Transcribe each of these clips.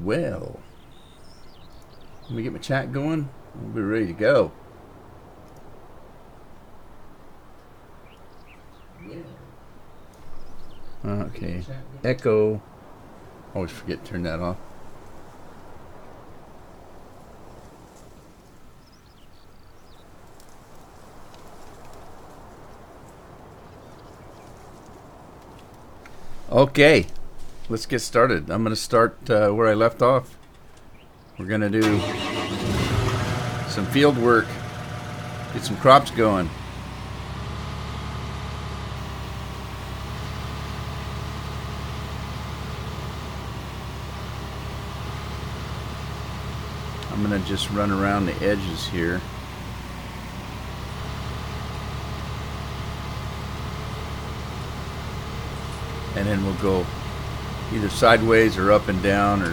Well, let me get my chat going. We'll be ready to go. Okay. Echo. Always forget to turn that off. Okay, let's get started. I'm going to start where I left off. We're going to do some field work, get some crops going. I'm going to just run around the edges here. And then we'll go either sideways or up and down, or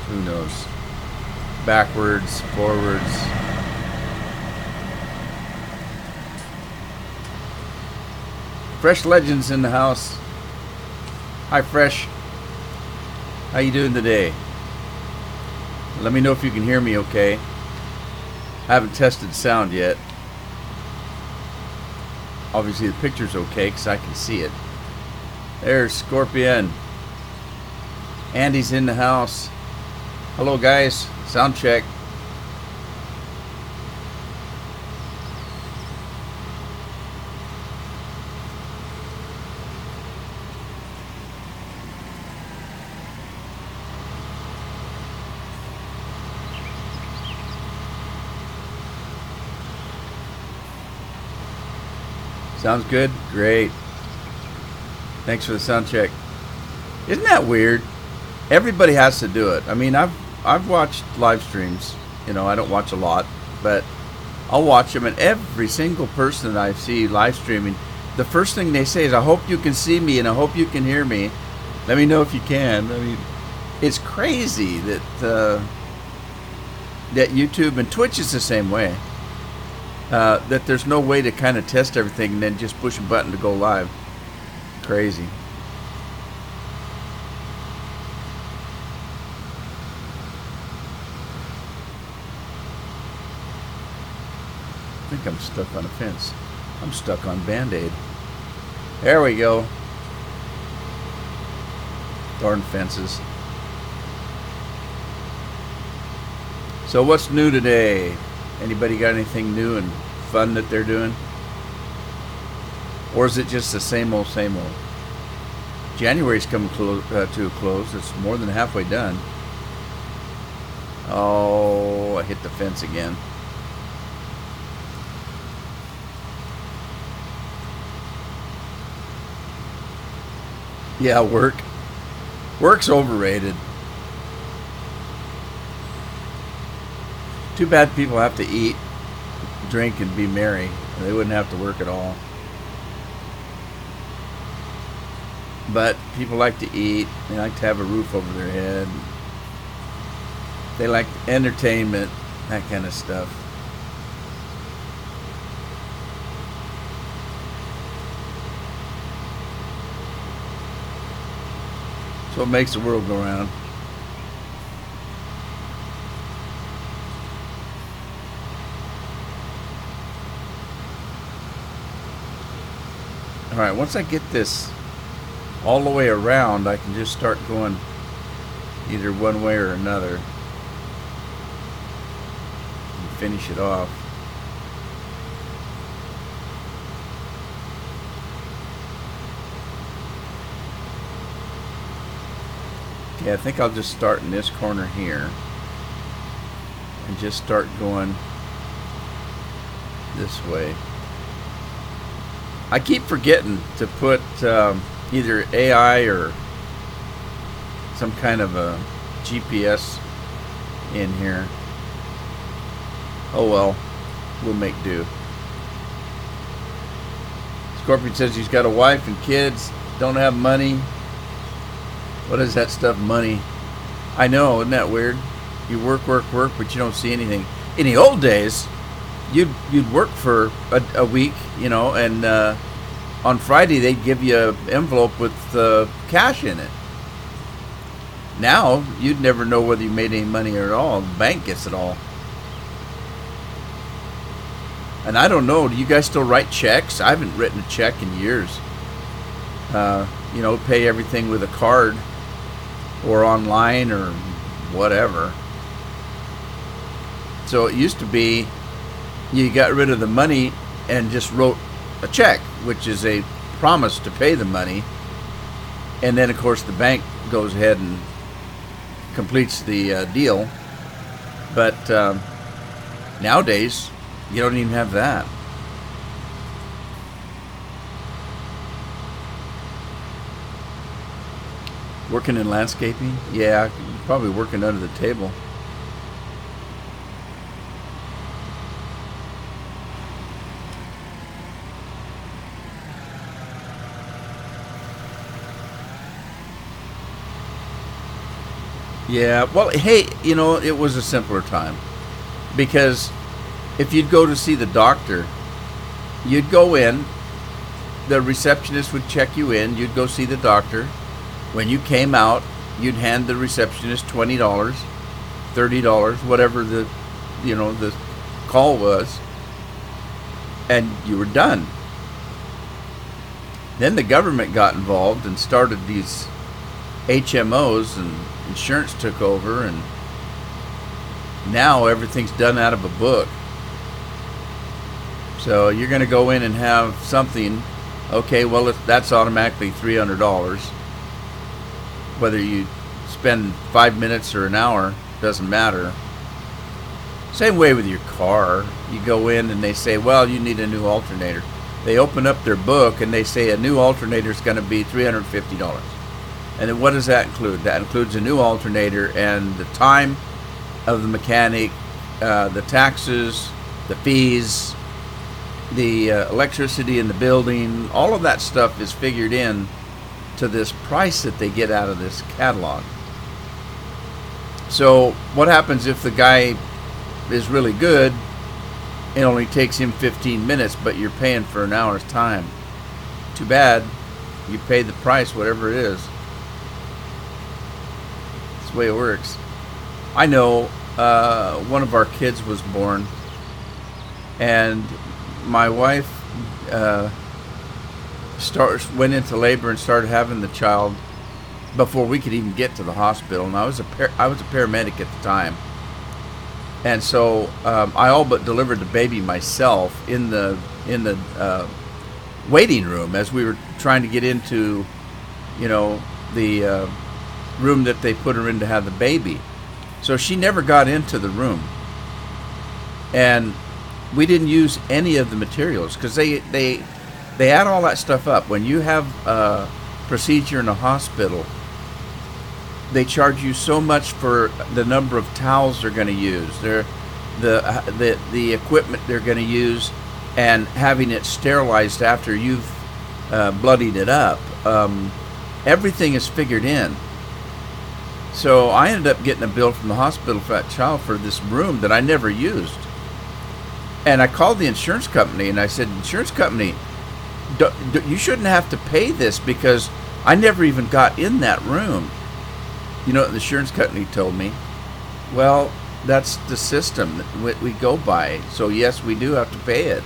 who knows, backwards, forwards. Fresh Legends in the house. Hi, Fresh. How you doing today? Let me know if you can hear me okay. I haven't tested sound yet. Obviously the picture's okay because I can see it. There's Scorpion. Andy's in the house. Hello guys, sound check. Sounds good? Great. Thanks for the sound check. Isn't that weird? Everybody has to do it. I mean, I've watched live streams. You know, I don't watch a lot, but I'll watch them, and every single person that I see live streaming, the first thing they say is, I hope you can see me and I hope you can hear me. Let me know if you can. I mean, it's crazy that that YouTube and Twitch is the same way. That there's no way to kind of test everything and then just push a button to go live. Crazy. I think I'm stuck on a fence. I'm stuck on Band-Aid. There we go. Darn fences. So what's new today? Anybody got anything new and fun that they're doing? Or is it just the same old, same old? January's coming to a close. It's more than halfway done. Oh, I hit the fence again. Yeah, work. Work's overrated. Too bad people have to eat, drink, and be merry. They wouldn't have to work at all. But people like to eat. They like to have a roof over their head. They like entertainment, that kind of stuff. So it makes the world go round. All right, once I get this all the way around, I can just start going either one way or another and finish it off. Okay, I think I'll just start in this corner here and just start going this way. I keep forgetting to put either AI or some kind of a GPS in here. Oh well, we'll make do. Scorpion says he's got a wife and kids, don't have money. What is that stuff, money? I know, isn't that weird? You work, but you don't see anything. In the old days, you'd work for a week, you know, and on Friday they'd give you an envelope with cash in it. Now, you'd never know whether you made any money at all. The bank gets it all. And I don't know, do you guys still write checks? I haven't written a check in years. You know, pay everything with a card or online or whatever. So it used to be you got rid of the money and just wrote a check, which is a promise to pay the money. And then, of course, the bank goes ahead and completes the deal. But nowadays, you don't even have that. Working in landscaping? Yeah, probably working under the table. Yeah, well, hey, you know, it was a simpler time. Because if you'd go to see the doctor, you'd go in, the receptionist would check you in, you'd go see the doctor. When you came out, you'd hand the receptionist $20, $30, whatever the, you know, the call was, and you were done. Then the government got involved and started these HMOs, and insurance took over, and now everything's done out of a book. So you're going to go in and have something, okay, well, that's automatically $300. Whether you spend 5 minutes or an hour, doesn't matter. Same way with your car. You go in and they say, well, you need a new alternator. They open up their book and they say a new alternator is going to be $350. And then what does that include? That includes a new alternator and the time of the mechanic, the taxes, the fees, the electricity in the building. All of that stuff is figured in to this price that they get out of this catalog. So what happens if the guy is really good? It only takes him 15 minutes, but you're paying for an hour's time. Too bad. You pay the price, whatever it is. That's the way it works. I know one of our kids was born, and my wife went into labor and started having the child before we could even get to the hospital. And I was a paramedic at the time, and so I all but delivered the baby myself in the waiting room as we were trying to get into, you know, the room that they put her in to have the baby. So she never got into the room, and we didn't use any of the materials because they add all that stuff up. When you have a procedure in a hospital, they charge you so much for the number of towels they're going to use, the equipment they're going to use, and having it sterilized after you've bloodied it up. Everything is figured in. So I ended up getting a bill from the hospital for that child for this room that I never used. And I called the insurance company and I said, insurance company, you shouldn't have to pay this because I never even got in that room. You know what the insurance company told me? Well, that's the system that we go by. So yes, we do have to pay it.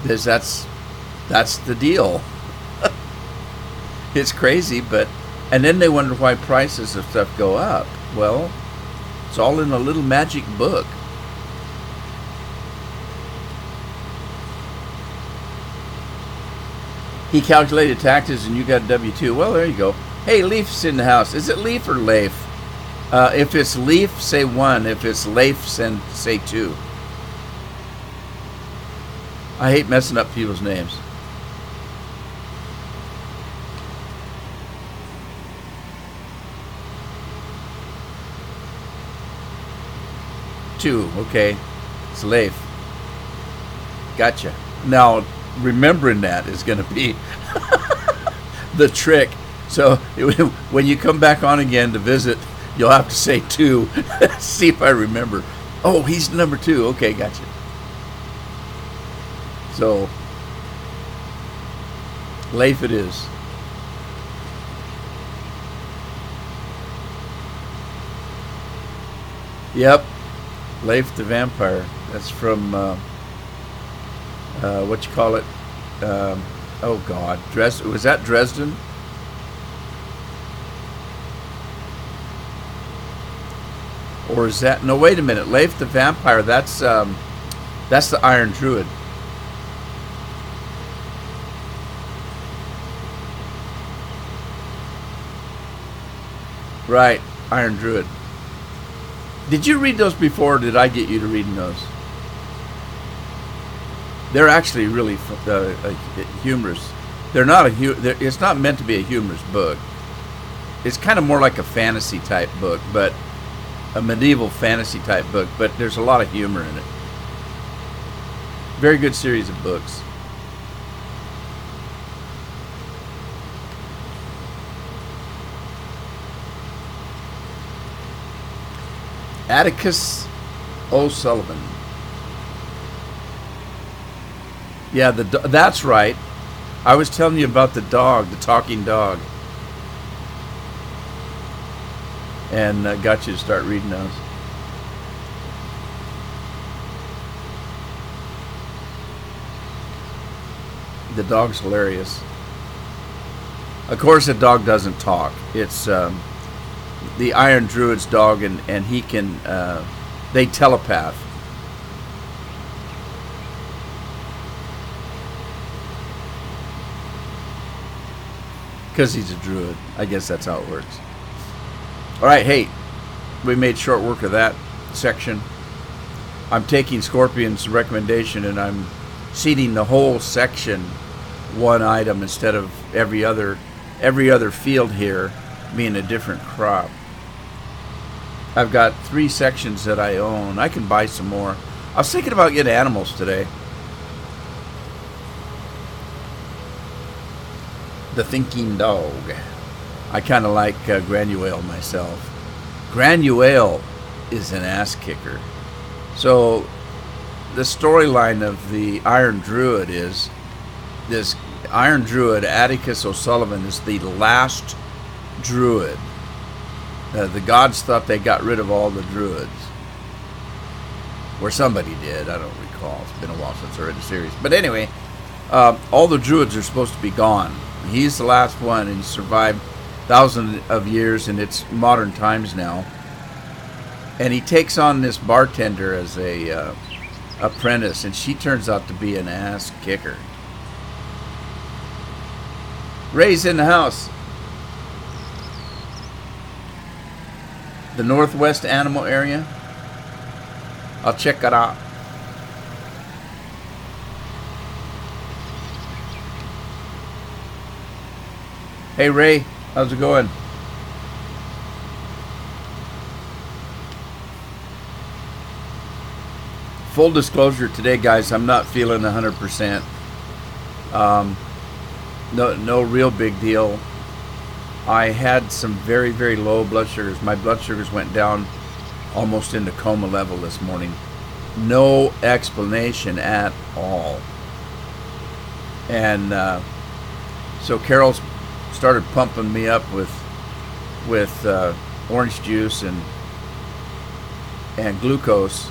Because that's the deal. It's crazy, but... And then they wonder why prices of stuff go up. Well, it's all in a little magic book. He calculated taxes and you got a W-2. Well, there you go. Hey, Leaf's in the house. Is it Leaf or Leif? If it's Leaf, say 1. If it's Leif, say 2. I hate messing up people's names. Two, okay. It's Leif. Gotcha. Now, remembering that is going to be the trick. So when you come back on again to visit, you'll have to say 2. See if I remember. Oh, he's number 2. Okay, gotcha. So, Leif it is. Yep, Leif the Vampire. That's from what you call it? Oh God, was that Dresden? Or is that, no? Wait a minute, Leif the Vampire. That's the Iron Druid. Right, Iron Druid. Did you read those before, or did I get you to reading those? They're actually really humorous. They're not it's not meant to be a humorous book. It's kind of more like a fantasy type book, but a medieval fantasy type book, but there's a lot of humor in it. Very good series of books. Atticus O'Sullivan. Yeah, that's right. I was telling you about the dog, the talking dog. And got you to start reading those. The dog's hilarious. Of course, the dog doesn't talk. It's the Iron Druid's dog, and he can, they telepath. Because he's a druid. I guess that's how it works. Alright, hey, we made short work of that section. I'm taking Scorpion's recommendation and I'm seeding the whole section one item instead of every other field here being a different crop. I've got 3 sections that I own. I can buy some more. I was thinking about getting animals today. The Thinking Dog. I kind of like Granuaile myself. Granuaile is an ass kicker. So the storyline of the Iron Druid is this Iron Druid, Atticus O'Sullivan, is the last druid. The gods thought they got rid of all the druids. Or somebody did. I don't recall. It's been a while since I read the series. But anyway, all the druids are supposed to be gone. He's the last one, and he survived thousands of years, and it's modern times now. And he takes on this bartender as a apprentice, and she turns out to be an ass kicker. Ray's in the house. The Northwest Animal Area. I'll check it out. Hey Ray, how's it going? Full disclosure today, guys, I'm not feeling 100%. No real big deal. I had some very, very low blood sugars. My blood sugars went down almost into coma level this morning. No explanation at all. And so Carol's started pumping me up with orange juice and glucose,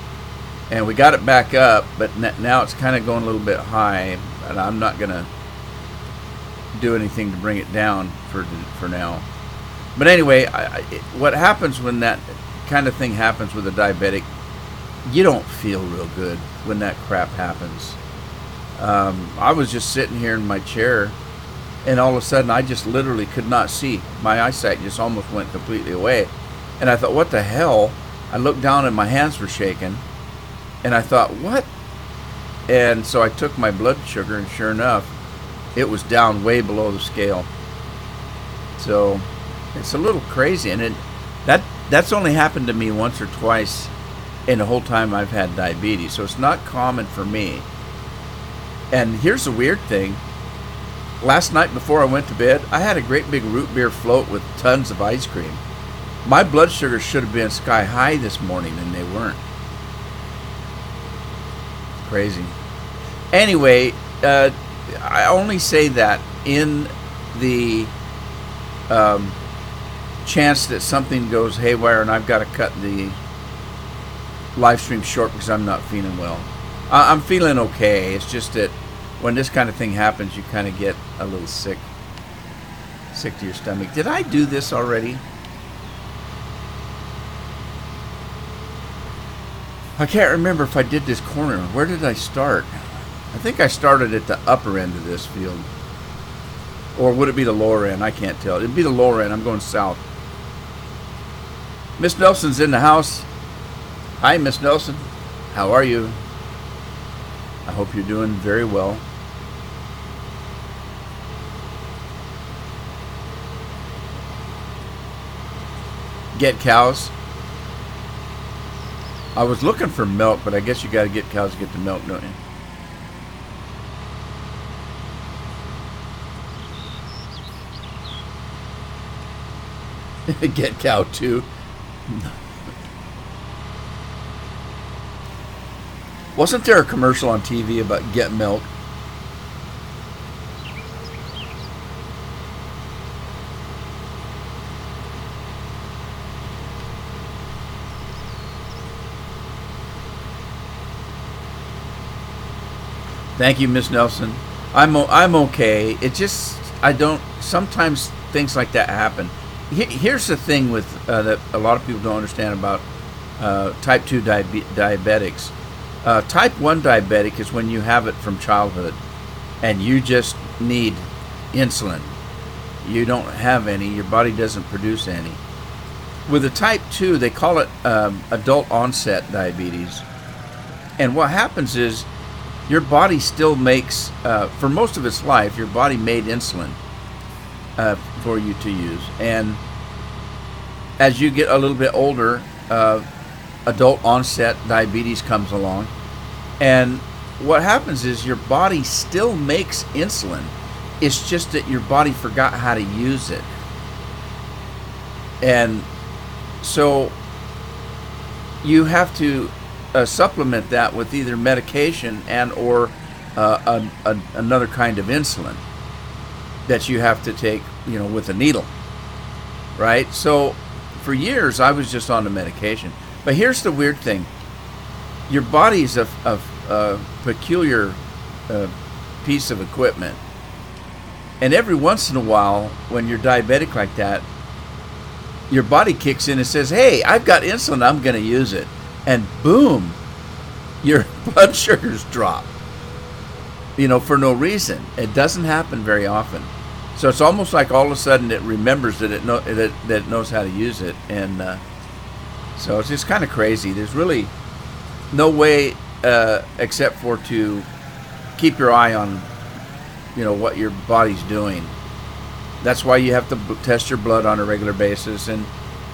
and we got it back up, but now it's kind of going a little bit high, and I'm not gonna do anything to bring it down for now. But anyway, what happens when that kind of thing happens with a diabetic, you don't feel real good when that crap happens. I was just sitting here in my chair, and all of a sudden I just literally could not see. My eyesight just almost went completely away. And I thought, what the hell? I looked down and my hands were shaking. And I thought, what? And so I took my blood sugar, and sure enough, it was down way below the scale. So it's a little crazy. And that's only happened to me once or twice in the whole time I've had diabetes. So it's not common for me. And here's the weird thing. Last night before I went to bed, I had a great big root beer float with tons of ice cream. My blood sugar should have been sky high this morning, and they weren't. Crazy. Anyway, I only say that in the chance that something goes haywire and I've got to cut the live stream short because I'm not feeling well. I'm feeling okay. It's just that when this kind of thing happens, you kind of get a little sick to your stomach. Did I do this already? I can't remember if I did this corner. Where did I start? I think I started at the upper end of this field. Or would it be the lower end? I can't tell. It'd be the lower end. I'm going south. Miss Nelson's in the house. Hi, Miss Nelson. How are you? I hope you're doing very well. Get cows. I was looking for milk, but I guess you got to get cows to get the milk, don't you? Get cow too. Wasn't there a commercial on TV about get milk? Thank you, Miss Nelson. I'm okay. It just, I don't, sometimes things like that happen. Here's the thing with that a lot of people don't understand about type 2 diabetics. Type 1 diabetic is when you have it from childhood and you just need insulin. You don't have any, your body doesn't produce any. With the type 2, they call it adult onset diabetes. And what happens is your body still makes, for most of its life, your body made insulin for you to use. And as you get a little bit older, adult onset diabetes comes along. And what happens is your body still makes insulin. It's just that your body forgot how to use it. And so you have to supplement that with either medication and or another kind of insulin that you have to take, you know, with a needle, right? So for years I was just on the medication. But here's the weird thing. Your body's a peculiar piece of equipment. And every once in a while, when you're diabetic like that, your body kicks in and says, hey, I've got insulin, I'm going to use it. And boom, your blood sugars drop, you know, for no reason. It doesn't happen very often. So it's almost like all of a sudden it remembers that it knows how to use it. And so it's just kind of crazy. There's really no way except for to keep your eye on, you know, what your body's doing. That's why you have to test your blood on a regular basis and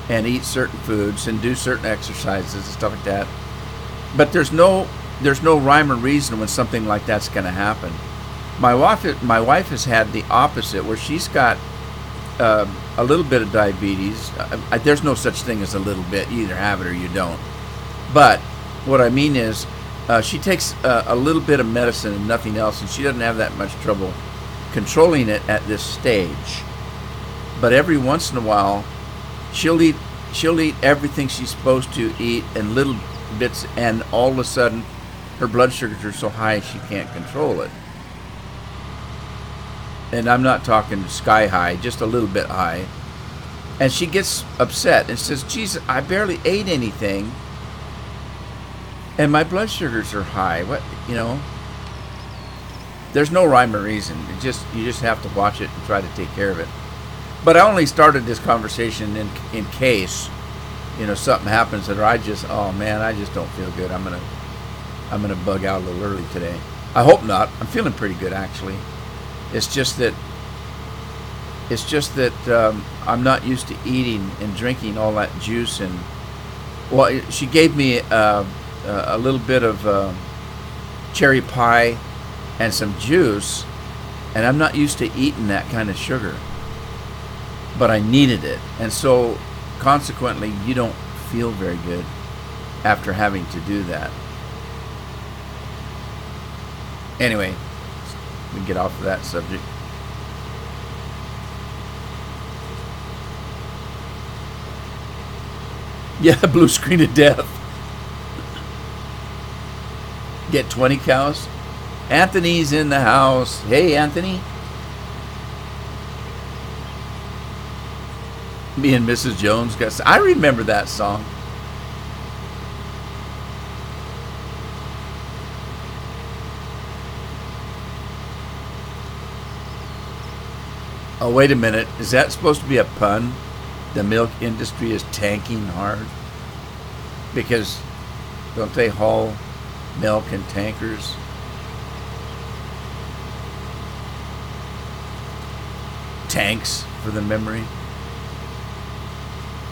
eat certain foods and do certain exercises and stuff like that. But there's no rhyme or reason when something like that's going to happen. My wife has had the opposite, where she's got a little bit of diabetes. There's no such thing as a little bit. You either have it or you don't. But what I mean is she takes a little bit of medicine and nothing else, and she doesn't have that much trouble controlling it at this stage. But every once in a while, she'll eat everything she's supposed to eat in little bits, and all of a sudden her blood sugars are so high she can't control it. And I'm not talking sky high, just a little bit high. And she gets upset and says, geez, I barely ate anything and my blood sugars are high. What, you know? There's no rhyme or reason. You just have to watch it and try to take care of it. But I only started this conversation in case, you know, something happens that I just, oh man, I just don't feel good. I'm gonna bug out a little early today. I hope not. I'm feeling pretty good actually. It's just that I'm not used to eating and drinking all that juice. And well, she gave me a little bit of cherry pie and some juice, and I'm not used to eating that kind of sugar. But I needed it, and so consequently you don't feel very good after having to do that. Anyway, we can get off of that subject. Yeah, blue screen of death. Get 20 cows. Anthony's in the house. Hey, Anthony. Me and Mrs. Jones got. I remember that song. Oh, wait a minute. Is that supposed to be a pun? The milk industry is tanking hard? Because don't they haul milk in tankers? Tanks for the memory.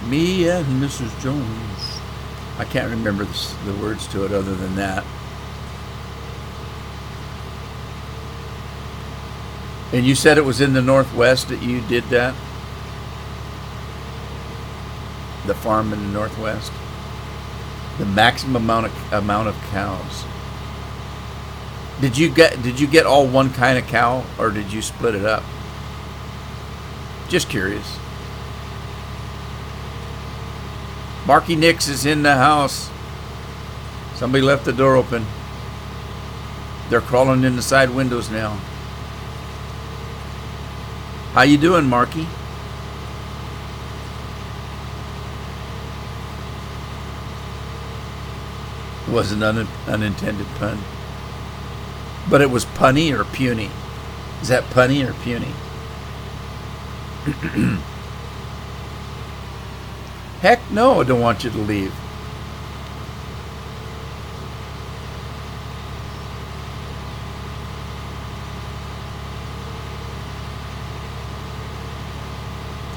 Me and Mrs. Jones. I can't remember the words to it other than that. And you said it was in the Northwest that you did that? The farm in the Northwest? The maximum amount of cows. Did you get all one kind of cow, or did you split it up? Just curious. Marky Nix is in the house. Somebody left the door open. They're crawling in the side windows now. How you doing, Marky? It was an unintended pun. But it was punny or puny? Is that punny or puny? Heck no, I don't want you to leave.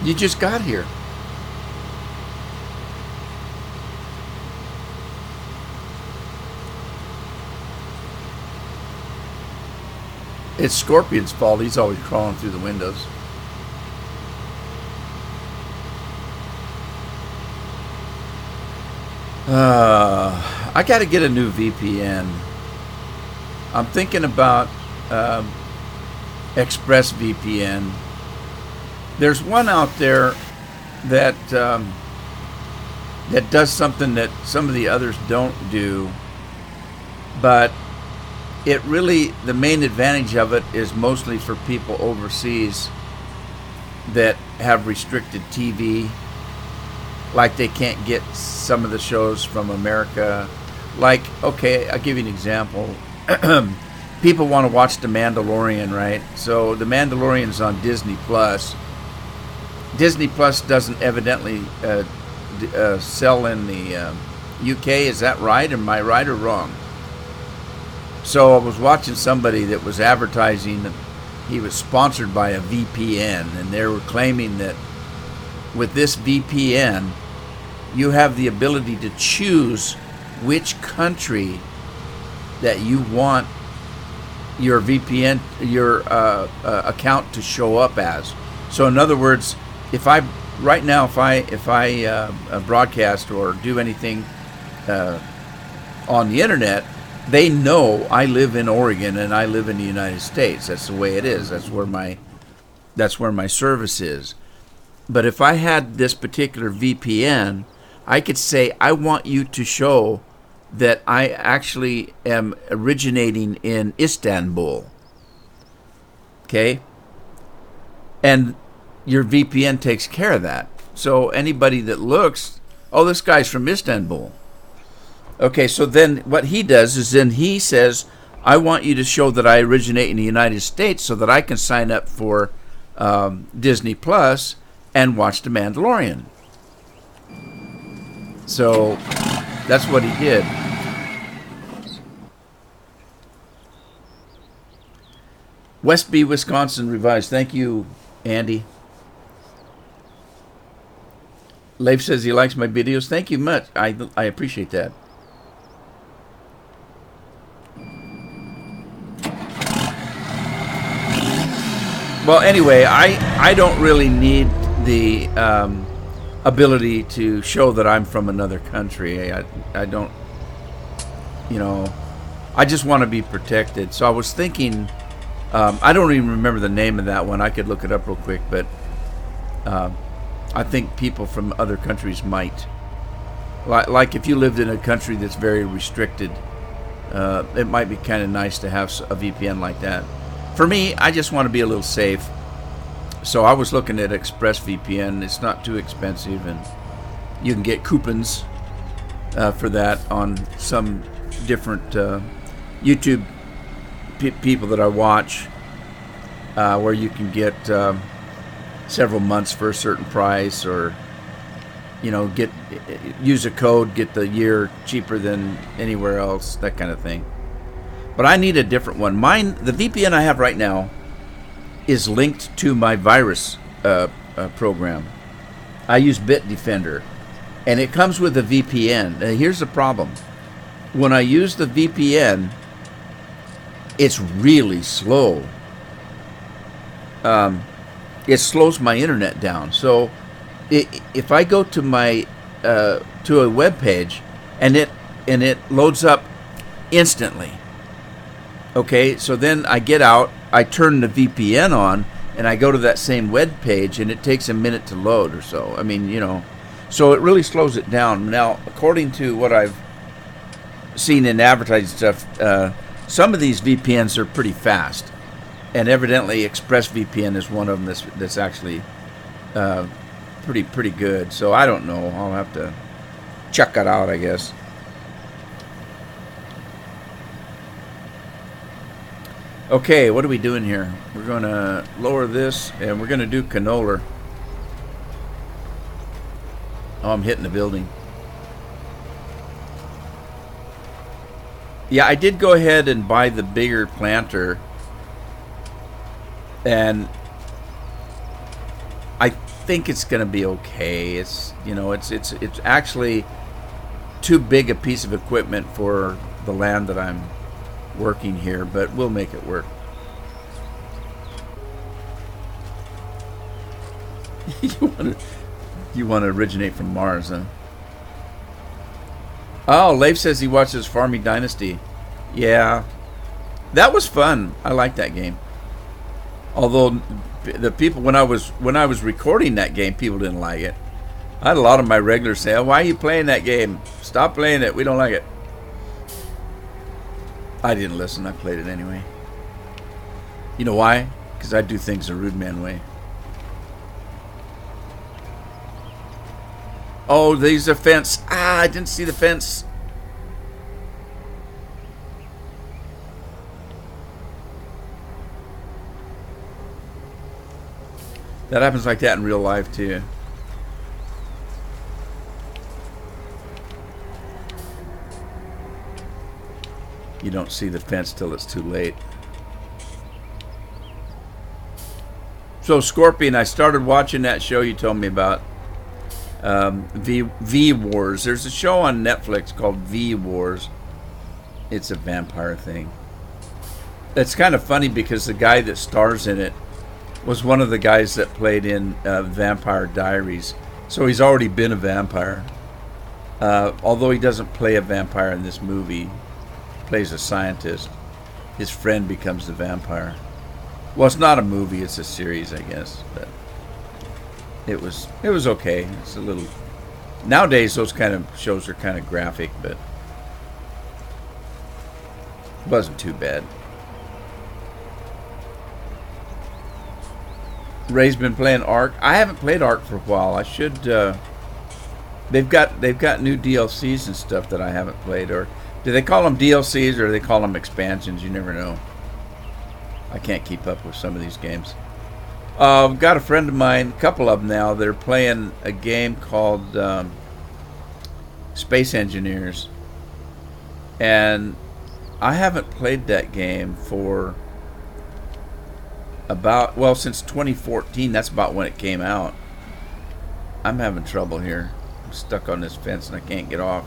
You just got here. It's Scorpion's fault. He's always crawling through the windows. I got to get a new VPN. I'm thinking about ExpressVPN. There's one out there that that does something that some of the others don't do, but it really, the main advantage of it is mostly for people overseas that have restricted TV, like they can't get some of the shows from America. Like, okay, I'll give you an example. People want to watch The Mandalorian, right? So The Mandalorian's on Disney Plus. Disney Plus doesn't evidently sell in the UK. Is that right? Am I right or wrong? So I was watching somebody that was advertising that he was sponsored by a VPN, and they were claiming that with this VPN, you have the ability to choose which country that you want your VPN, your account to show up as. So in other words, if I broadcast or do anything on the internet, they know I live in Oregon and I live in the United States. That's the way it is. That's where my service is. But if I had this particular VPN, I could say, I want you to show that I actually am originating in Istanbul. Okay? And your VPN takes care of that. So anybody that looks, oh, this guy's from Istanbul. Okay, so then what he does is then he says, I want you to show that I originate in the United States so that I can sign up for Disney Plus and watch The Mandalorian. So that's what he did. Westby, Wisconsin revised. Thank you, Andy. Leif says he likes my videos. Thank you much. I appreciate that. Well, anyway, I don't really need the ability to show that I'm from another country. I don't, I just want to be protected. So I was thinking, I don't even remember the name of that one. I could look it up real quick, but I think people from other countries might. Like if you lived in a country that's very restricted, it might be kind of nice to have a VPN like that. For me, I just want to be a little safe. So I was looking at ExpressVPN. It's not too expensive, and you can get coupons for that on some different YouTube people that I watch, where you can get several months for a certain price, or use a code, get the year cheaper than anywhere else, that kind of thing. But I need a different one. The VPN I have right now is linked to my virus program. I use Bitdefender, and it comes with a VPN. Here's the problem. When I use the VPN, it's really slow. It slows my internet down. So if I go to my to a web page and it loads up instantly, okay, so then I get out, I turn the VPN on, and I go to that same web page, and it takes a minute to load or so. I mean, so it really slows it down. Now, according to what I've seen in advertising stuff, some of these VPNs are pretty fast, and evidently ExpressVPN is one of them that's actually pretty good. So I don't know. I'll have to check that out, I guess. Okay, what are we doing here? We're going to lower this, and we're going to do canola. Oh, I'm hitting the building. Yeah, I did go ahead and buy the bigger planter, and I think it's going to be okay. It's it's actually too big a piece of equipment for the land that I'm working here, but we'll make it work. You want to originate from Mars, huh? Oh, Leif says he watches Farming Dynasty. Yeah, that was fun. I like that game. Although the people, when I was recording that game, people didn't like it. I had a lot of my regulars say, "Oh, why are you playing that game? Stop playing it. We don't like it." I didn't listen. I played it anyway. You know why? Because I do things the Rudeman way. Oh, there's a fence. Ah, I didn't see the fence. That happens like that in real life, too. You don't see the fence till it's too late. So, Scorpion, I started watching that show you told me about. V Wars. There's a show on Netflix called V Wars. It's a vampire thing. It's kind of funny because the guy that stars in it was one of the guys that played in Vampire Diaries. So he's already been a vampire. Although he doesn't play a vampire in this movie, he plays a scientist. His friend becomes the vampire. Well, it's not a movie, it's a series, I guess. But it was okay. It's a little. Nowadays, those kind of shows are kind of graphic, but it wasn't too bad. Ray's been playing Ark. I haven't played Ark for a while. I should. They've got new DLCs and stuff that I haven't played. Or do they call them DLCs or do they call them expansions? You never know. I can't keep up with some of these games. I've got a friend of mine, a couple of them now. They're playing a game called Space Engineers, and I haven't played that game for since 2014. That's about when it came out. I'm having trouble here. I'm stuck on this fence and I can't get off.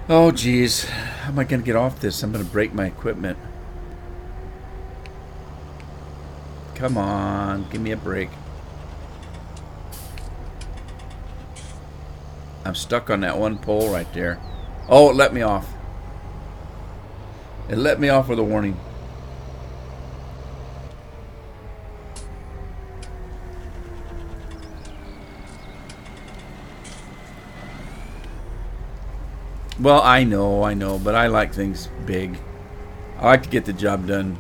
Oh, geez. How am I going to get off this? I'm going to break my equipment. Come on. Give me a break. I'm stuck on that one pole right there. Oh, it let me off. It let me off with a warning. Well, I know, but I like things big. I like to get the job done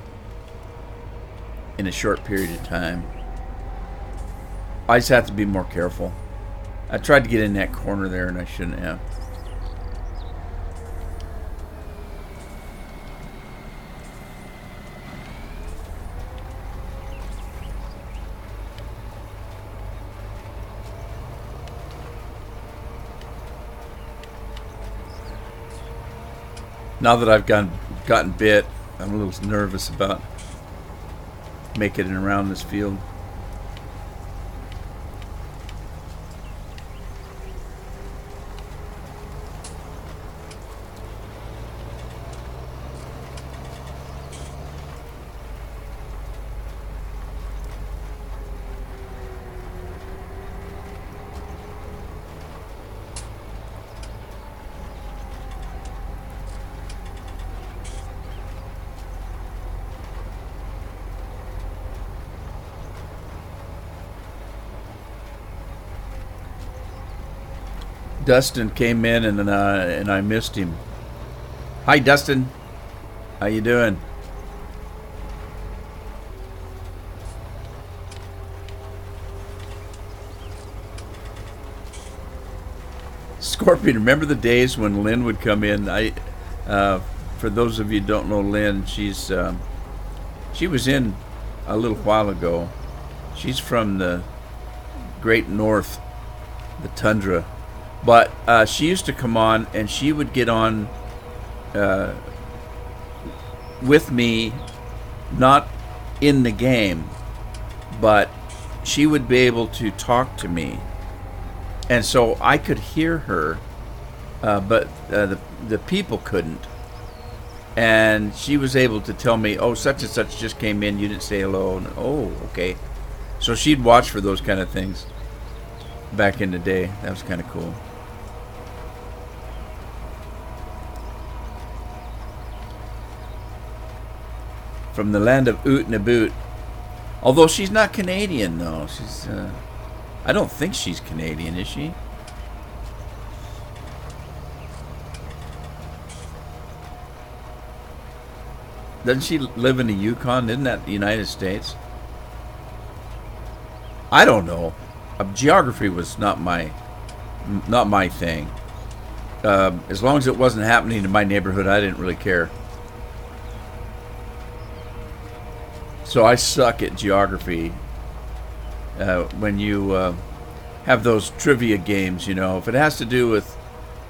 in a short period of time. I just have to be more careful. I tried to get in that corner there and I shouldn't have. Now that I've gotten bit, I'm a little nervous about making it around this field. Dustin came in and I missed him. Hi, Dustin. How you doing? Scorpion, remember the days when Lynn would come in? For those of you who don't know Lynn, she was in a little while ago. She's from the Great North, the tundra. But she used to come on, and she would get on with me, not in the game, but she would be able to talk to me. And so I could hear her, but the people couldn't. And she was able to tell me, oh, such and such just came in, you didn't say hello. And, oh, okay. So she'd watch for those kind of things back in the day. That was kind of cool. From the land of Oot and a Boot. Although she's not Canadian, though. She's, I don't think she's Canadian, is she? Doesn't she live in the Yukon? Isn't that the United States? I don't know. Geography was not my thing. As long as it wasn't happening in my neighborhood, I didn't really care. So I suck at geography. When you have those trivia games, you know, if it has to do with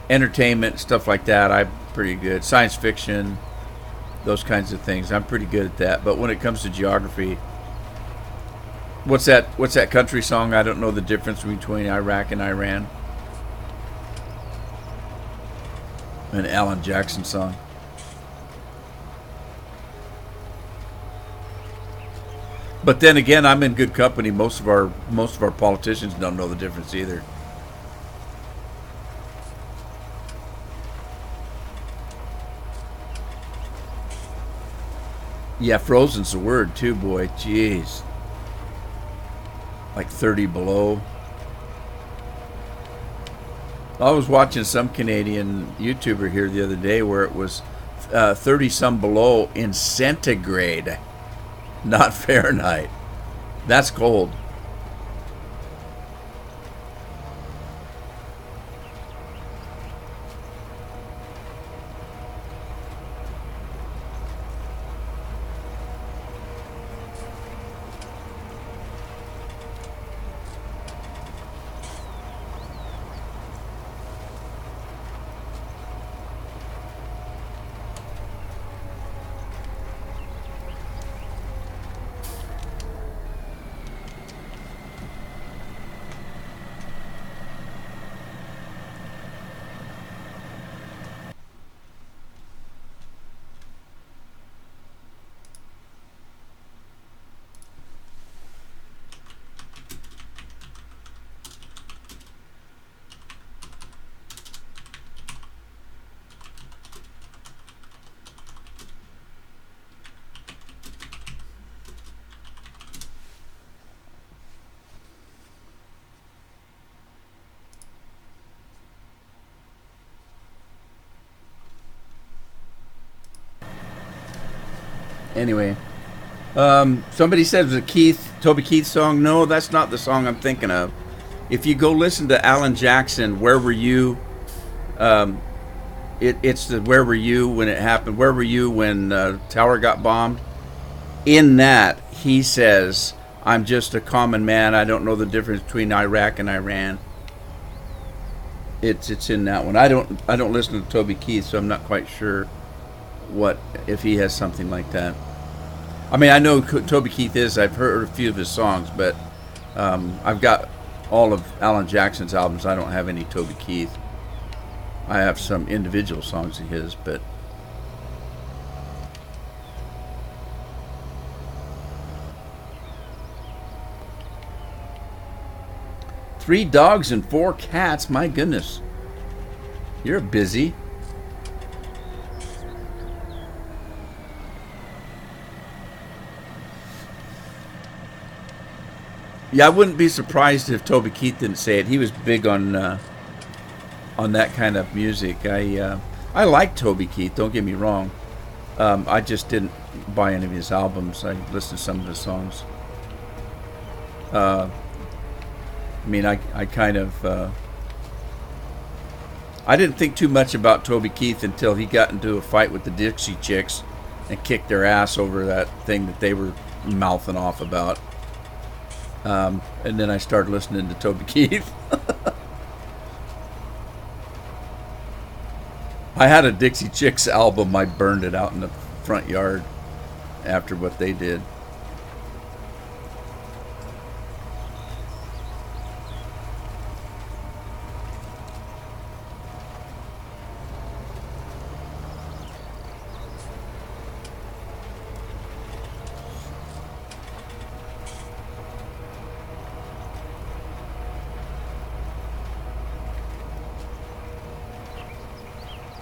entertainment, stuff like that, I'm pretty good. Science fiction, those kinds of things, I'm pretty good at that. But when it comes to geography, what's that country song? I don't know the difference between Iraq and Iran. An Alan Jackson song. But then again, I'm in good company. Most of our politicians don't know the difference either. Yeah, frozen's the word too, boy. Jeez. Like 30 below. I was watching some Canadian YouTuber here the other day where it was 30 some below in centigrade. Not Fahrenheit. That's cold. Anyway, somebody said it was a Toby Keith song. No, that's not the song I'm thinking of. If you go listen to Alan Jackson, "Where Were You?" Um, it's the "Where Were You When It Happened?" Where were you when Tower got bombed? In that, he says, "I'm just a common man. I don't know the difference between Iraq and Iran." It's in that one. I don't listen to Toby Keith, so I'm not quite sure what if he has something like that. I mean, I know who Toby Keith is. I've heard a few of his songs, but I've got all of Alan Jackson's albums. I don't have any Toby Keith. I have some individual songs of his, but three dogs and four cats. My goodness, you're busy. Yeah, I wouldn't be surprised if Toby Keith didn't say it. He was big on that kind of music. I like Toby Keith. Don't get me wrong. I just didn't buy any of his albums. I listened to some of his songs. I mean, I kind of I didn't think too much about Toby Keith until he got into a fight with the Dixie Chicks and kicked their ass over that thing that they were mouthing off about. And then I started listening to Toby Keith. I had a Dixie Chicks album. I burned it out in the front yard after what they did.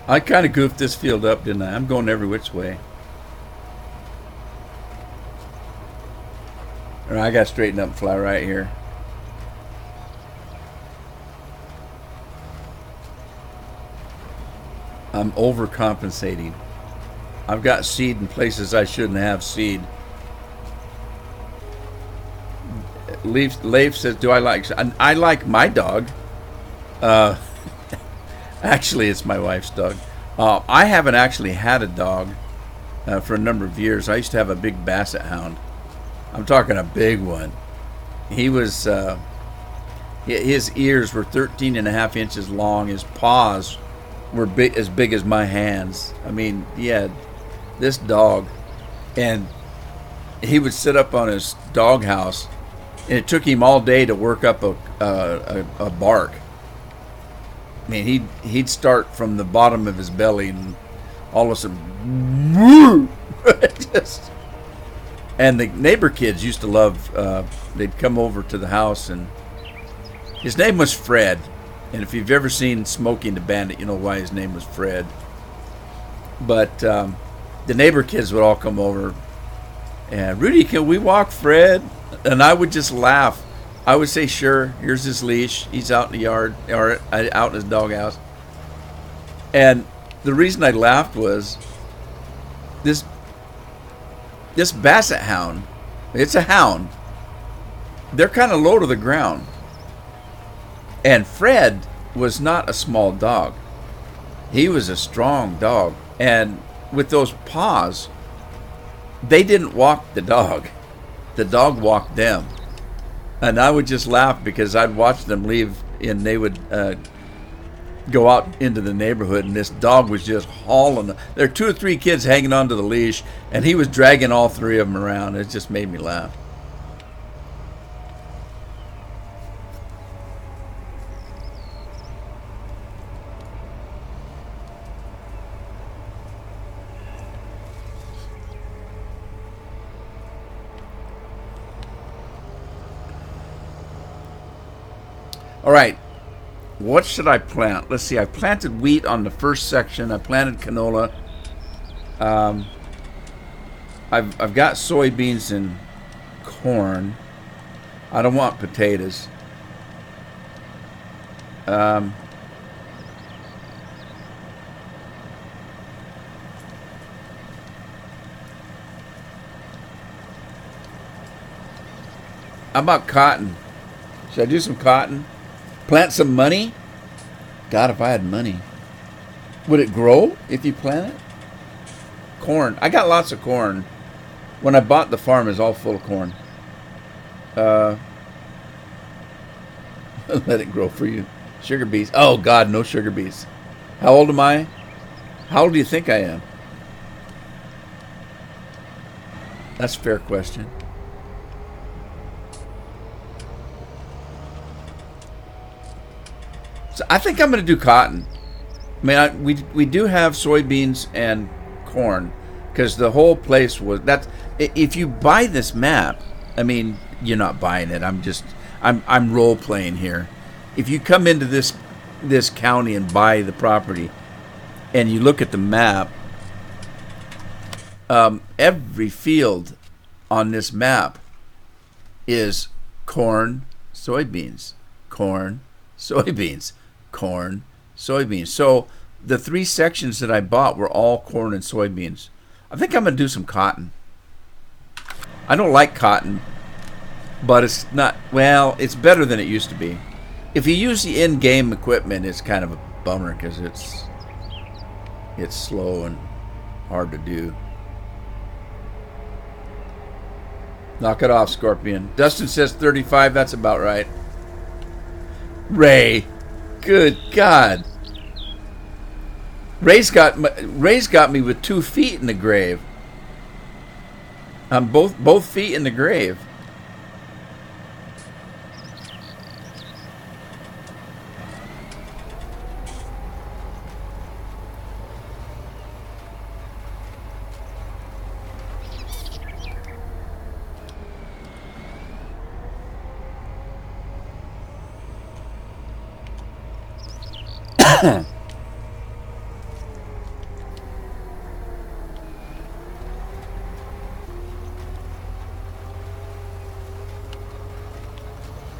I kind of goofed this field up, didn't I? I'm going every which way. All right, I got to straighten up and fly right here. I'm overcompensating. I've got seed in places I shouldn't have seed. Leif says, "Do I like?" I like my dog. Uh, Actually, it's my wife's dog. I haven't actually had a dog for a number of years. I used to have a big basset hound. I'm talking a big one. He was, his ears were 13 and a half inches long. His paws were as big as my hands. I mean, he had this dog, and he would sit up on his dog house, and it took him all day to work up a bark. I mean, he'd start from the bottom of his belly, and all of a sudden, woo! Just, and the neighbor kids used to love. They'd come over to the house, and his name was Fred. And if you've ever seen Smokey and the Bandit, you know why his name was Fred. But the neighbor kids would all come over, and Rudy, can we walk Fred? And I would just laugh. I would say, sure, here's his leash. He's out in the yard, or out in his doghouse. And the reason I laughed was this basset hound, it's a hound. They're kind of low to the ground. And Fred was not a small dog. He was a strong dog. And with those paws, they didn't walk the dog. The dog walked them. And I would just laugh because I'd watch them leave, and they would go out into the neighborhood, and this dog was just hauling. There are 2 or 3 kids hanging onto the leash, and he was dragging all 3 of them around. It just made me laugh. All right, what should I plant? Let's see, I planted wheat on the first section. I planted canola. I've got soybeans and corn. I don't want potatoes. How about cotton? Should I do some cotton? Plant some money? God, if I had money. Would it grow if you plant it? Corn. I got lots of corn. When I bought the farm, it was all full of corn. Let it grow for you. Sugar beets. Oh, God, no sugar beets. How old am I? How old do you think I am? That's a fair question. So I think I'm going to do cotton. I mean, we do have soybeans and corn because the whole place was that's. If you buy this map, I mean, you're not buying it. I'm role playing here. If you come into this county and buy the property, and you look at the map, every field on this map is corn, soybeans, corn, soybeans, corn, soybeans. So the 3 sections that I bought were all corn and soybeans. I think I'm going to do some cotton. I don't like cotton, but it's not, well, it's better than it used to be. If you use the in-game equipment, it's kind of a bummer because it's slow and hard to do. Knock it off, Scorpion. Dustin says 35. That's about right. Ray, good God. Ray's got me with 2 feet in the grave. I'm both feet in the grave.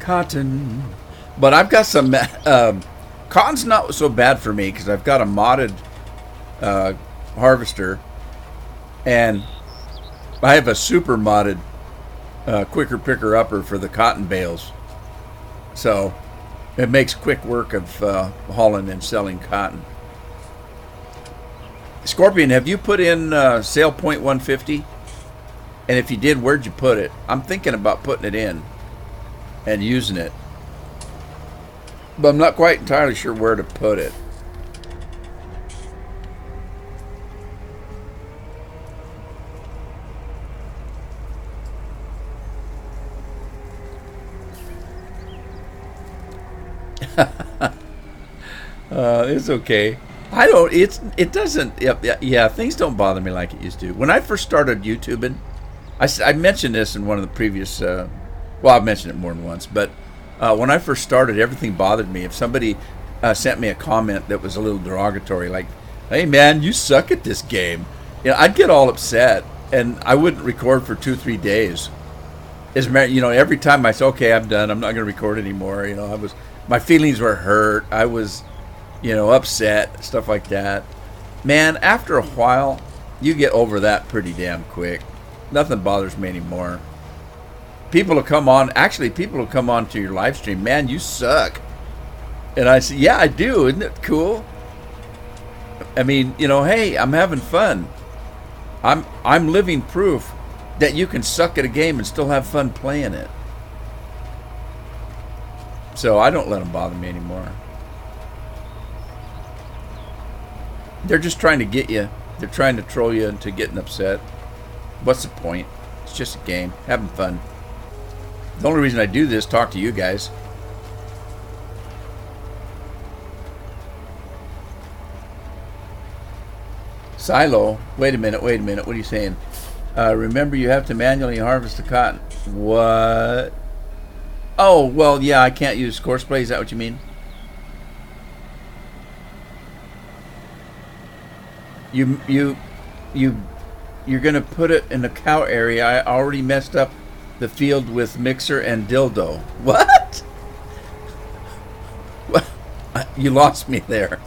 Cotton. But I've got some cotton's not so bad for me because I've got a modded harvester, and I have a super modded quicker picker upper for the cotton bales, so it makes quick work of hauling and selling cotton. Scorpion, have you put in sale point 150? And if you did, where'd you put it? I'm thinking about putting it in and using it, but I'm not quite entirely sure where to put it. It's okay. It doesn't. Yeah, things don't bother me like it used to. When I first started YouTubing, I mentioned this in one of the previous. Well, I've mentioned it more than once, but when I first started, everything bothered me. If somebody sent me a comment that was a little derogatory, like, "Hey man, you suck at this game," I'd get all upset, and I wouldn't record for 2-3 days. As a matter, every time I said, "Okay, I'm done. I'm not going to record anymore," my feelings were hurt. I was, upset, stuff like that. Man, after a while, you get over that pretty damn quick. Nothing bothers me anymore. People will come on to your live stream. Man, you suck. And I say, yeah, I do. Isn't it cool? I mean, hey, I'm having fun. I'm living proof that you can suck at a game and still have fun playing it. So I don't let them bother me anymore. They're just trying to get you. They're trying to troll you into getting upset. What's the point? It's just a game. Having fun. The only reason I do this, talk to you guys. Silo. Wait a minute. What are you saying? Remember, you have to manually harvest the cotton. What? Oh, well, yeah, I can't use courseplay. Is that what you mean? You're gonna put it in the cow area. I already messed up the field with mixer and dildo. What? What? You lost me there.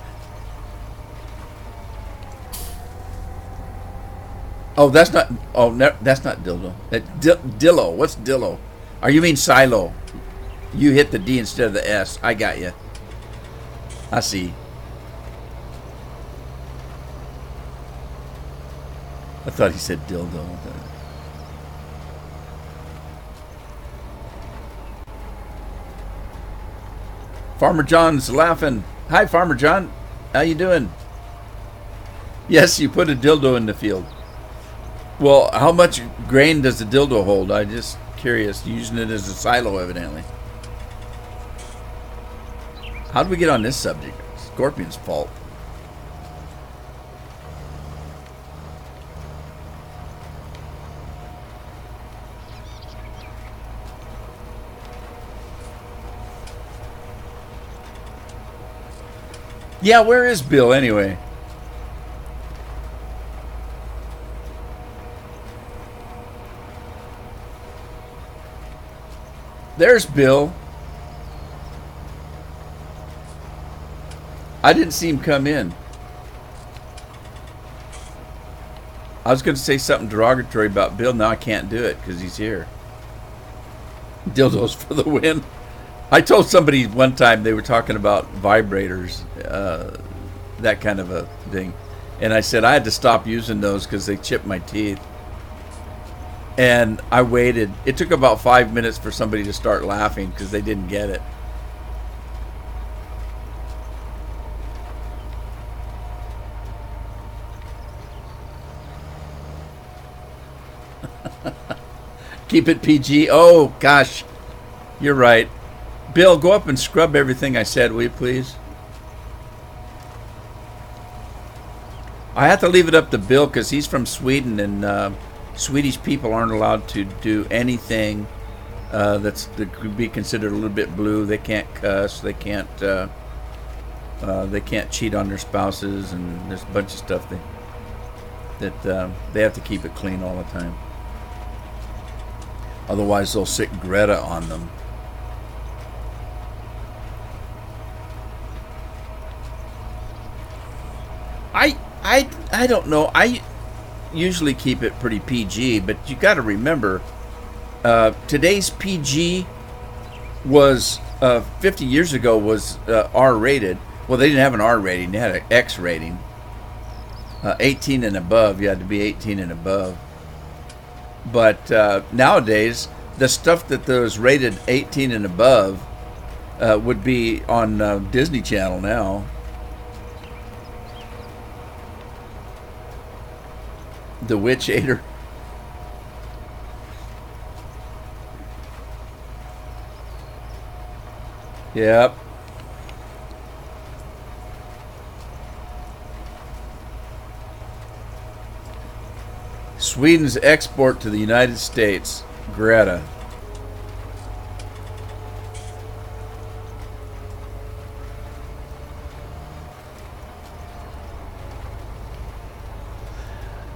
Oh, that's not. Oh, no, that's not dildo. Dillo. What's dillo? Or you mean silo? You hit the D instead of the S. I got you. I see. I thought he said dildo. Farmer John's laughing. Hi, Farmer John. How you doing? Yes, you put a dildo in the field. Well, how much grain does the dildo hold? I'm just curious. Using it as a silo, evidently. How did we get on this subject? Scorpion's fault. Yeah, where is Bill anyway? There's Bill. I didn't see him come in. I was going to say something derogatory about Bill. Now I can't do it because he's here. Dildos for the win. I told somebody one time they were talking about vibrators, that kind of a thing. And I said I had to stop using those because they chipped my teeth. And I waited. It took about 5 minutes for somebody to start laughing because they didn't get it. Keep it PG. Oh, gosh. You're right. Bill, go up and scrub everything I said, will you please? I have to leave it up to Bill because he's from Sweden, and Swedish people aren't allowed to do anything that could be considered a little bit blue. They can't cuss. They can't cheat on their spouses, and there's a bunch of stuff that they have to keep it clean all the time. Otherwise, they'll sick Greta on them. I don't know. I usually keep it pretty PG, but you got to remember, today's PG was 50 years ago was R-rated. Well, they didn't have an R rating; they had an X rating. 18 and above, you had to be 18 and above. But nowadays, the stuff that was rated 18 and above would be on Disney Channel now. The Witch Hater. Yep. Sweden's export to the United States. Greta.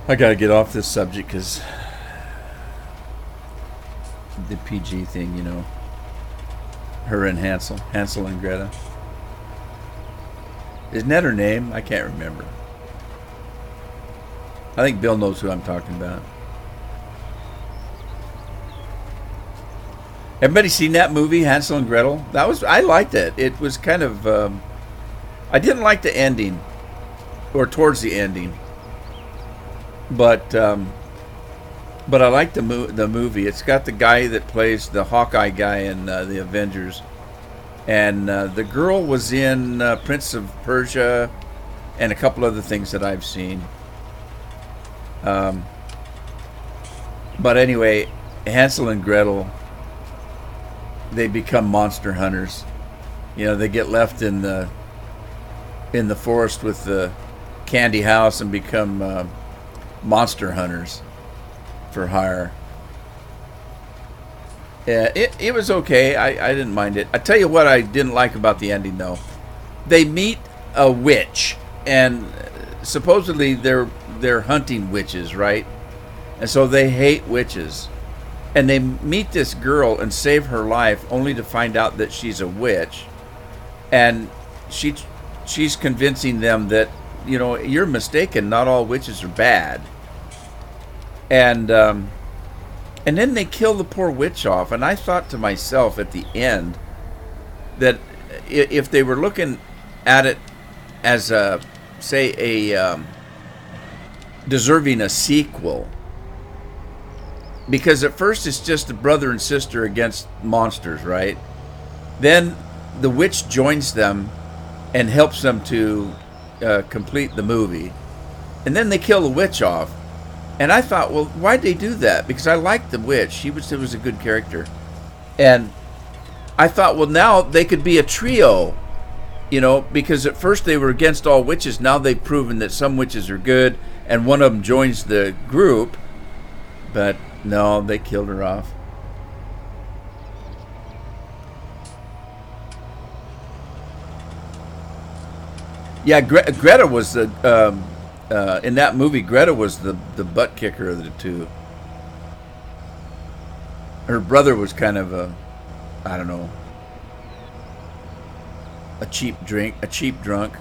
I gotta get off this subject because the PG thing, you know. Her and Hansel and Greta. Isn't that her name? I can't remember. I think Bill knows who I'm talking about. Everybody seen that movie, Hansel and Gretel? I liked it. It was kind of I didn't like the ending, or towards the ending. But I like the movie. It's got the guy that plays the Hawkeye guy in the Avengers, and the girl was in Prince of Persia, and a couple other things that I've seen. But anyway, Hansel and Gretel, they become monster hunters. You know, they get left in the forest with the candy house and become monster hunters for hire. Yeah, it was okay. I didn't mind it. I tell you what I didn't like about the ending, though. They meet a witch, and supposedly they're hunting witches, right? And so they hate witches. And they meet this girl and save her life, only to find out that she's a witch. And she's convincing them that, you know, you're mistaken. Not all witches are bad. And And then they kill the poor witch off. And I thought to myself at the end that if they were looking at it as a, say, a deserving a sequel, because at first it's just a brother and sister against monsters, right? Then the witch joins them and helps them to complete the movie, and then they kill the witch off. And I thought, well, why'd they do that? Because I liked the witch. She was a good character. And I thought, well, now they could be a trio, you know, because at first they were against all witches. Now they've proven that some witches are good, and one of them joins the group. But no, they killed her off. Yeah, Greta was the... in that movie, Greta was the butt kicker of the two. Her brother was kind of a, I don't know, a cheap drunk,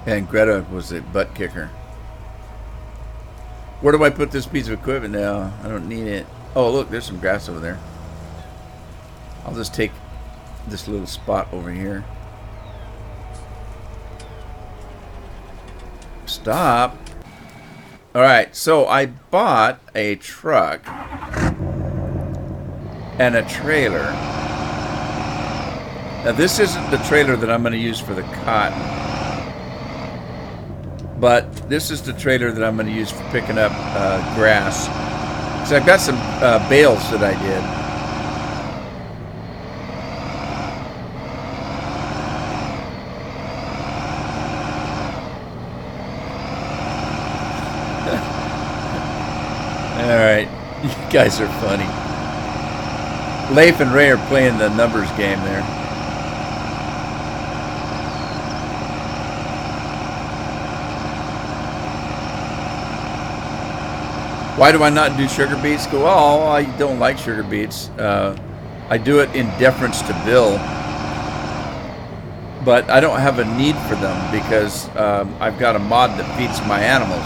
and Greta was the butt kicker. Where do I put this piece of equipment now? I don't need it. Oh, look, there's some grass over there. I'll just take this little spot over here. Stop. Alright, so I bought a truck and a trailer. Now this isn't the trailer that I'm going to use for the cotton, but this is the trailer that I'm going to use for picking up grass. So I've got some bales that I did. Alright, you guys are funny. Leif and Ray are playing the numbers game there. Why do I not do sugar beets? Well, I don't like sugar beets. I do it in deference to Bill. But I don't have a need for them because I've got a mod that feeds my animals.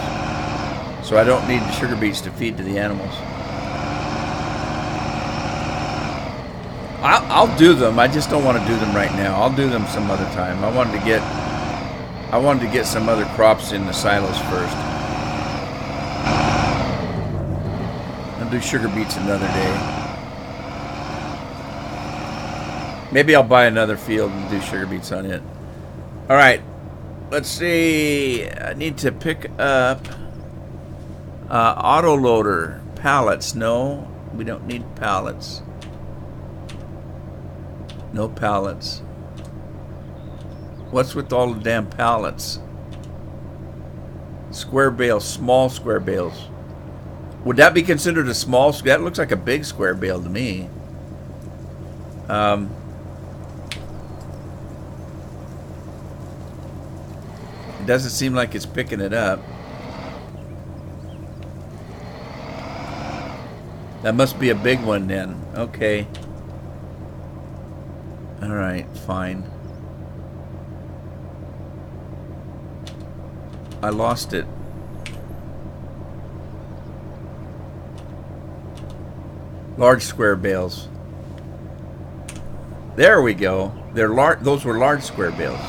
So I don't need the sugar beets to feed to the animals. I'll do them. I just don't want to do them right now. I'll do them some other time. I wanted to get some other crops in the silos first. I'll do sugar beets another day. Maybe I'll buy another field and do sugar beets on it. All right. Let's see. I need to pick up auto loader pallets. No, we don't need pallets. No pallets. What's with all the damn pallets? Square bales, small square bales. Would that be considered a small? That looks like a big square bale to me. It doesn't seem like it's picking it up. That must be a big one then. Okay. Alright, fine. I lost it. Large square bales. There we go. They're large. Those were large square bales.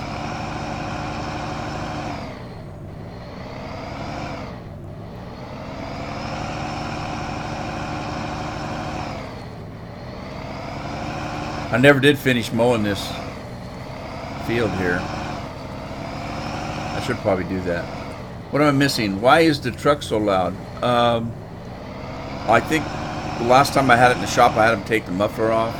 I never did finish mowing this field here. I should probably do that. What am I missing? Why is the truck so loud? I think the last time I had it in the shop, I had him take the muffler off.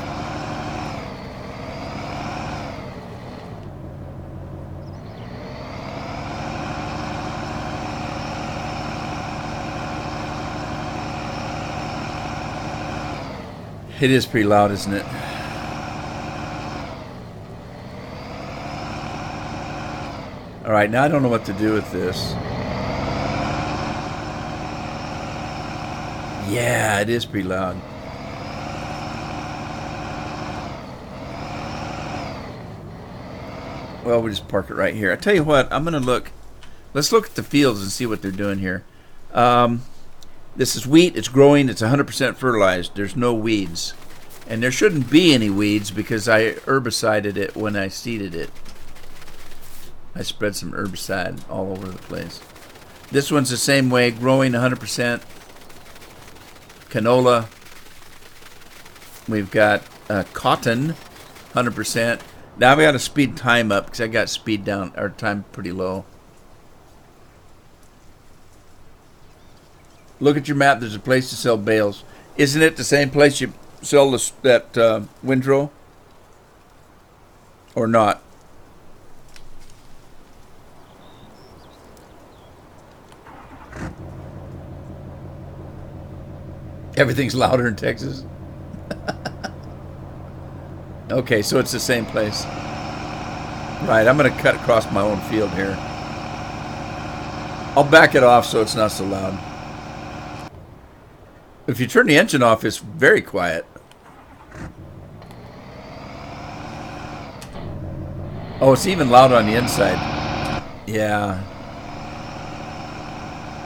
It is pretty loud, isn't it? Alright, now I don't know what to do with this. Yeah, it is pretty loud. Well, we'll just park it right here. I tell you what, I'm going to look. Let's look at the fields and see what they're doing here. This is wheat. It's growing. It's 100% fertilized. There's no weeds. And there shouldn't be any weeds because I herbicided it when I seeded it. I spread some herbicide all over the place. This one's the same way, growing 100%. Canola. We've got cotton, 100%. Now we got to speed time up because I got speed down, or time pretty low. Look at your map. There's a place to sell bales. Isn't it the same place you sell that windrow? Or not? Everything's louder in Texas. Okay, so it's the same place. Right, I'm going to cut across my own field here. I'll back it off so it's not so loud. If you turn the engine off, it's very quiet. Oh, it's even loud on the inside. Yeah.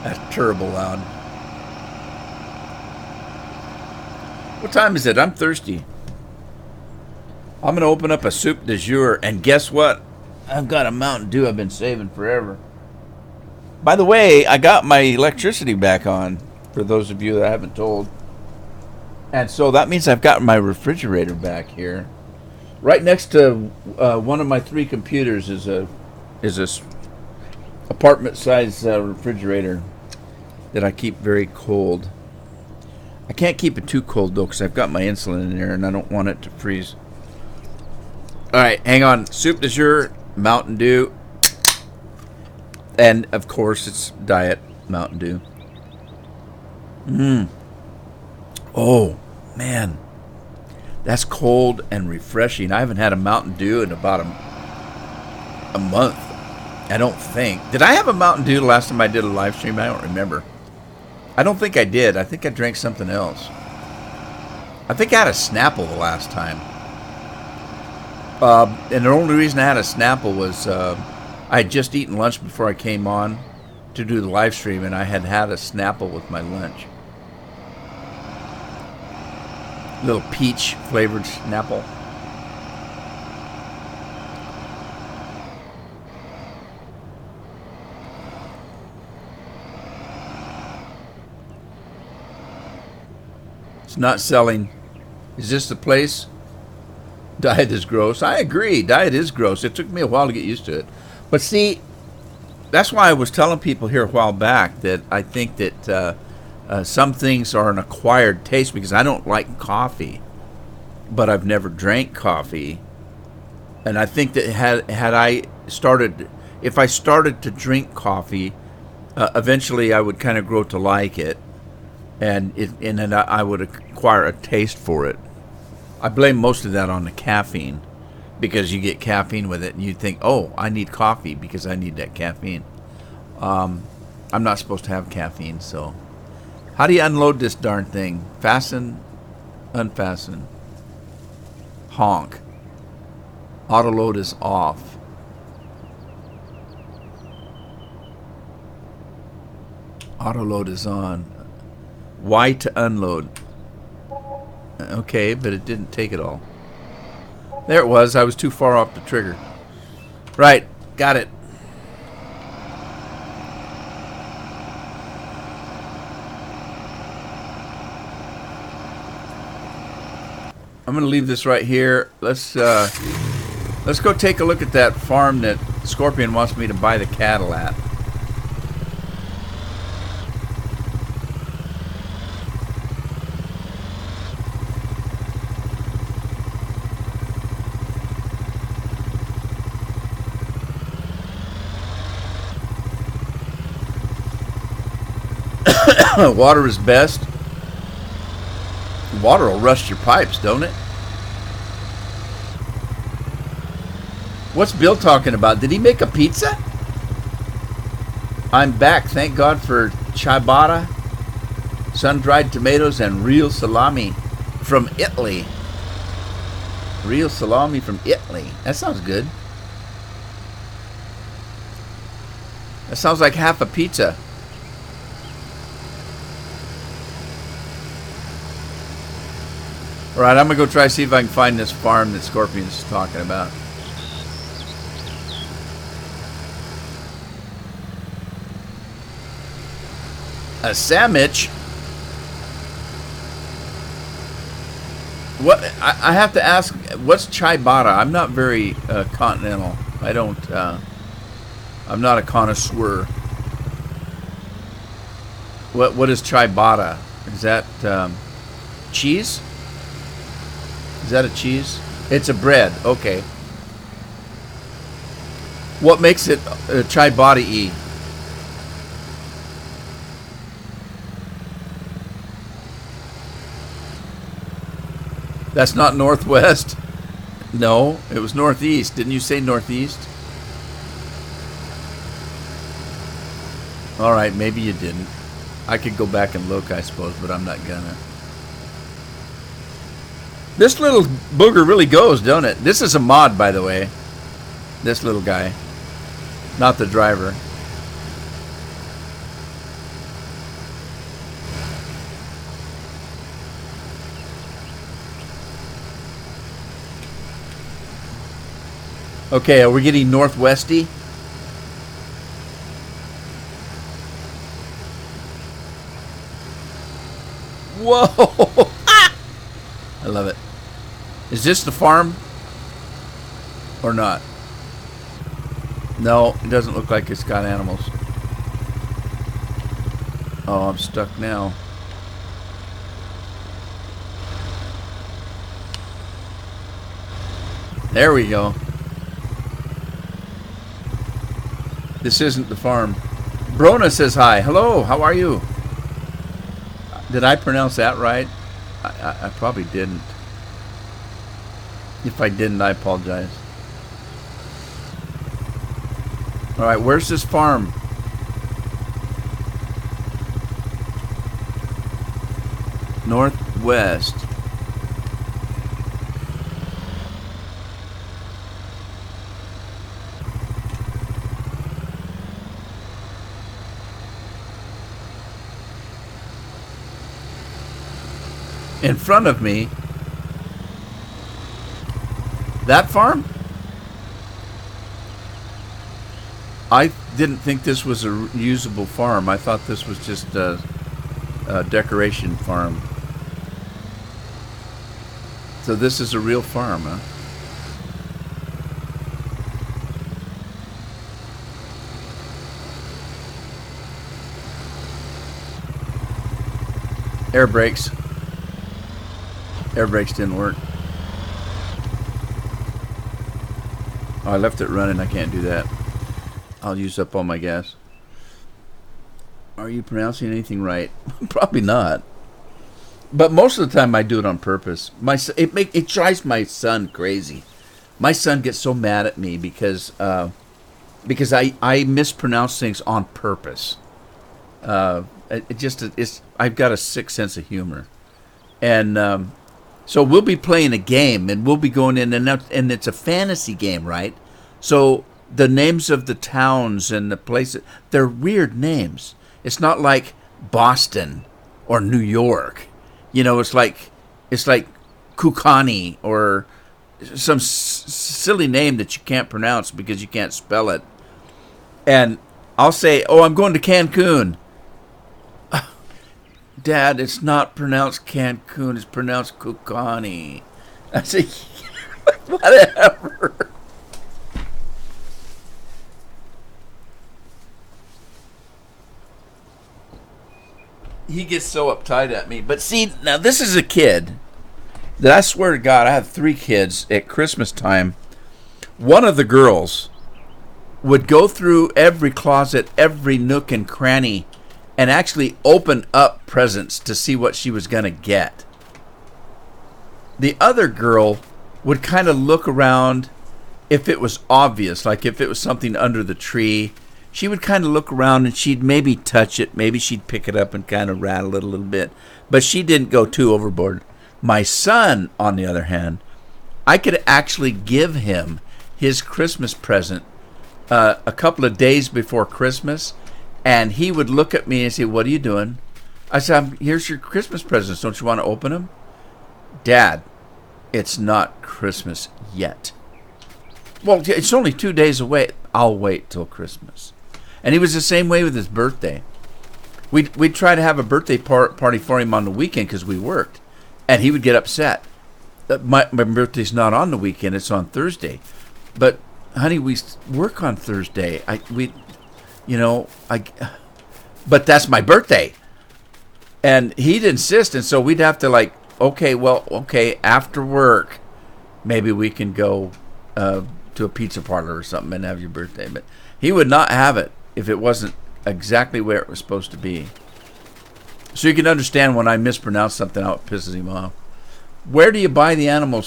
That's terrible loud. What time is it? I'm thirsty. I'm going to open up a soup du jour, and guess what? I've got a Mountain Dew I've been saving forever. By the way, I got my electricity back on, for those of you that I haven't told. And so that means I've got my refrigerator back here. Right next to one of my 3 computers is a apartment-sized refrigerator that I keep very cold. I can't keep it too cold, though, because I've got my insulin in there, and I don't want it to freeze. All right, hang on. Soup du jour, Mountain Dew. And, of course, it's Diet Mountain Dew. Oh, man. That's cold and refreshing. I haven't had a Mountain Dew in about a month. I don't think. Did I have a Mountain Dew the last time I did a live stream? I don't remember. I don't think I did. I think I drank something else. I think I had a Snapple the last time. And the only reason I had a Snapple was I had just eaten lunch before I came on to do the live stream, and I had a Snapple with my lunch. Little peach flavored Snapple. It's not selling. Is this the place? Diet is gross. I agree. Diet is gross. It took me a while to get used to it. But see, that's why I was telling people here a while back that I think that some things are an acquired taste, because I don't like coffee, but I've never drank coffee. And I think that had I started, if I started to drink coffee, eventually I would kind of grow to like it, and then I would acquire a taste for it. I blame most of that on the caffeine, because you get caffeine with it and you think, oh, I need coffee because I need that caffeine. I'm not supposed to have caffeine, so. How do you unload this darn thing? Fasten, unfasten, honk. Auto load is off. Auto load is on. Y to unload. Okay, but it didn't take it all. There it was. I was too far off the trigger. Right. Got it. I'm going to leave this right here. Let's go take a look at that farm that Scorpion wants me to buy the cattle at. Water is best. Water will rust your pipes, don't it? What's Bill talking about? Did he make a pizza? I'm back. Thank God for ciabatta, sun-dried tomatoes, and real salami from Italy. Real salami from Italy. That sounds good. That sounds like half a pizza. All right, I'm gonna go try to see if I can find this farm that Scorpion's talking about. A sandwich? What? I have to ask. What's ciabatta? I'm not very continental. I don't. I'm not a connoisseur. What is ciabatta? Is that cheese? Is that a cheese? It's a bread. Okay. What makes it ciabatta-y? That's not northwest. No, it was northeast. Didn't you say northeast? All right, maybe you didn't. I could go back and look, I suppose, but I'm not gonna. This little booger really goes, don't it? This is a mod, by the way. This little guy. Not the driver. Okay, are we getting northwesty? Whoa! I love it. Is this the farm? Or not? No, it doesn't look like it's got animals. Oh, I'm stuck now. There we go. This isn't the farm. Brona says hi. Hello, how are you? Did I pronounce that right? I probably didn't. If I didn't, I apologize. Alright, where's this farm? Northwest. In front of me. That farm? I didn't think this was a usable farm. I thought this was just a decoration farm. So this is a real farm, huh? Air brakes. Air brakes didn't work. Oh, I left it running. I can't do that. I'll use up all my gas. Are you pronouncing anything right? Probably not. But most of the time I do it on purpose. It drives my son crazy. My son gets so mad at me because I mispronounce things on purpose. I've got a sick sense of humor. And so we'll be playing a game, and we'll be going in, and it's a fantasy game, right? So the names of the towns and the places, they're weird names. It's not like Boston or New York. You know, it's like Kukani or some silly name that you can't pronounce because you can't spell it. And I'll say, oh, I'm going to Cancun. Dad, it's not pronounced Cancun. It's pronounced Kukani. I say, whatever. He gets so uptight at me. But see, now this is a kid that I swear to God, I have 3 kids at Christmas time. One of the girls would go through every closet, every nook and cranny, and actually open up presents to see what she was going to get. The other girl would kind of look around if it was obvious, like if it was something under the tree. She would kind of look around and she'd maybe touch it. Maybe she'd pick it up and kind of rattle it a little bit. But she didn't go too overboard. My son, on the other hand, I could actually give him his Christmas present a couple of days before Christmas, and he would look at me and say, "What are you doing?" I said, "Here's your Christmas presents. Don't you want to open them?" "Dad, It's not Christmas yet. Well, it's only 2 days away. I'll wait till Christmas. And he was the same way with his birthday. We'd try to have a birthday party for him on the weekend because we worked. And he would get upset. My birthday's not on the weekend, it's on Thursday. But, honey, we work on Thursday. But that's my birthday. And he'd insist, and so we'd have to okay, after work, maybe we can go to a pizza parlor or something and have your birthday. But he would not have it if it wasn't exactly where it was supposed to be. So you can understand when I mispronounce something, how it pisses him off. Where do you buy the animals,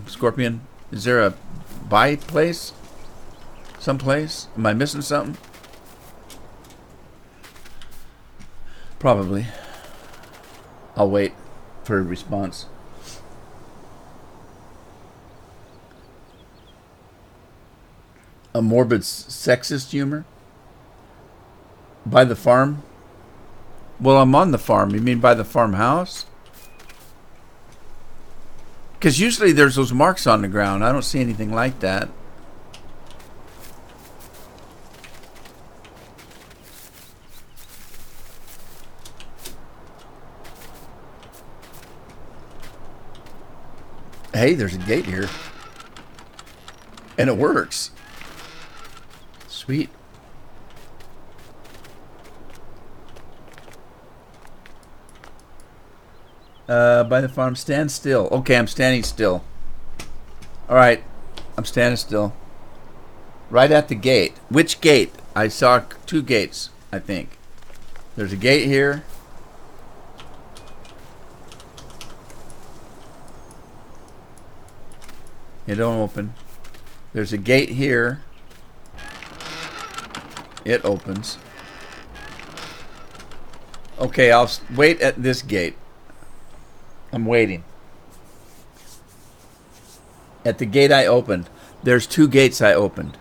Scorpion? Is there a buy place? Someplace? Am I missing something? Probably. I'll wait for a response. A morbid sexist humor? By the farm? Well, I'm on the farm. You mean by the farmhouse? Because usually there's those marks on the ground. I don't see anything like that. Hey, there's a gate here. And it works. Sweet. By the farm, stand still. Okay, I'm standing still. Alright, I'm standing still. Right at the gate. Which gate? I saw 2 gates, I think. There's a gate here. It don't open. There's a gate here. It opens. Okay, I'll wait at this gate. I'm waiting. At the gate I opened. There's 2 gates I opened.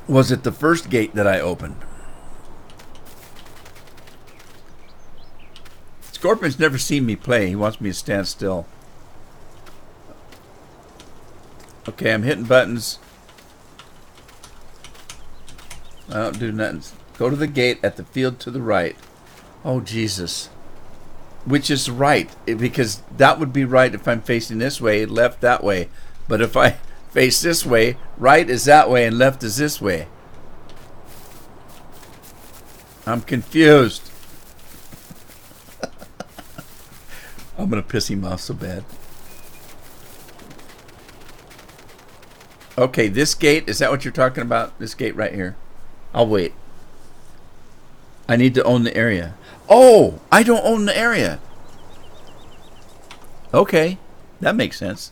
Was it the first gate that I opened? Scorpion's never seen me play. He wants me to stand still. Okay, I'm hitting buttons. I don't do nothing. Go to the gate at the field to the right. Oh, Jesus. Which is right? Because that would be right if I'm facing this way, left that way. But if I face this way, right is that way and left is this way. I'm confused. I'm going to piss him off so bad. Okay, this gate, is that what you're talking about? This gate right here. I'll wait. I need to own the area. Oh, I don't own the area. Okay, that makes sense.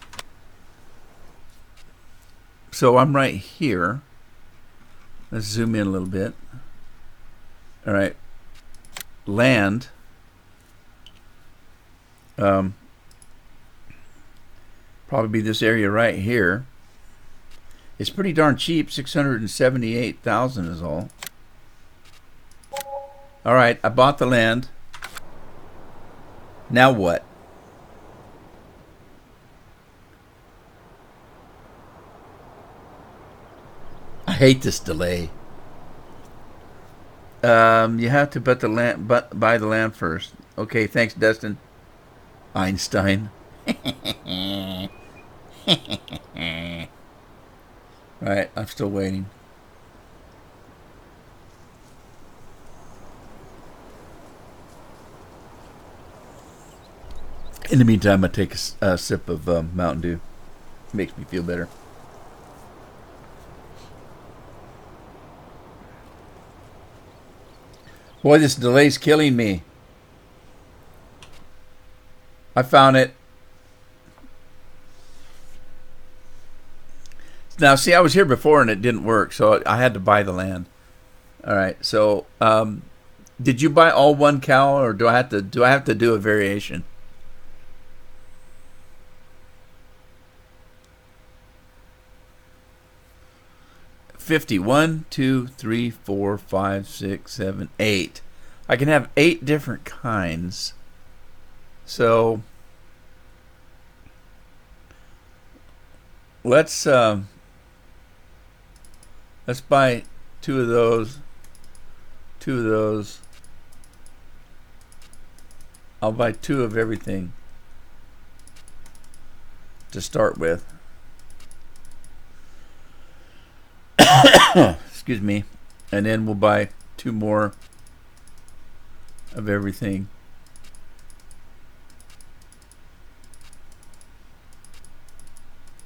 So I'm right here. Let's zoom in a little bit. All right. Land. Probably be this area right here. It's pretty darn cheap. 678,000 is all. All right, I bought the land. Now what? I hate this delay. You have to buy the land first. Okay, thanks, Destin. Einstein. Alright, I'm still waiting. In the meantime, I take a sip of Mountain Dew. Makes me feel better. Boy, this delay's killing me. I found it. Now, see, I was here before and it didn't work, so I had to buy the land. All right, so did you buy all one cow, or do I have to do a variation? 50. 1, 2, 3, 4, 5, 6, 7, 8. I can have 8 different kinds. So let's buy 2 of those. 2 of those. I'll buy 2 of everything to start with. Excuse me. And then we'll buy 2 more of everything.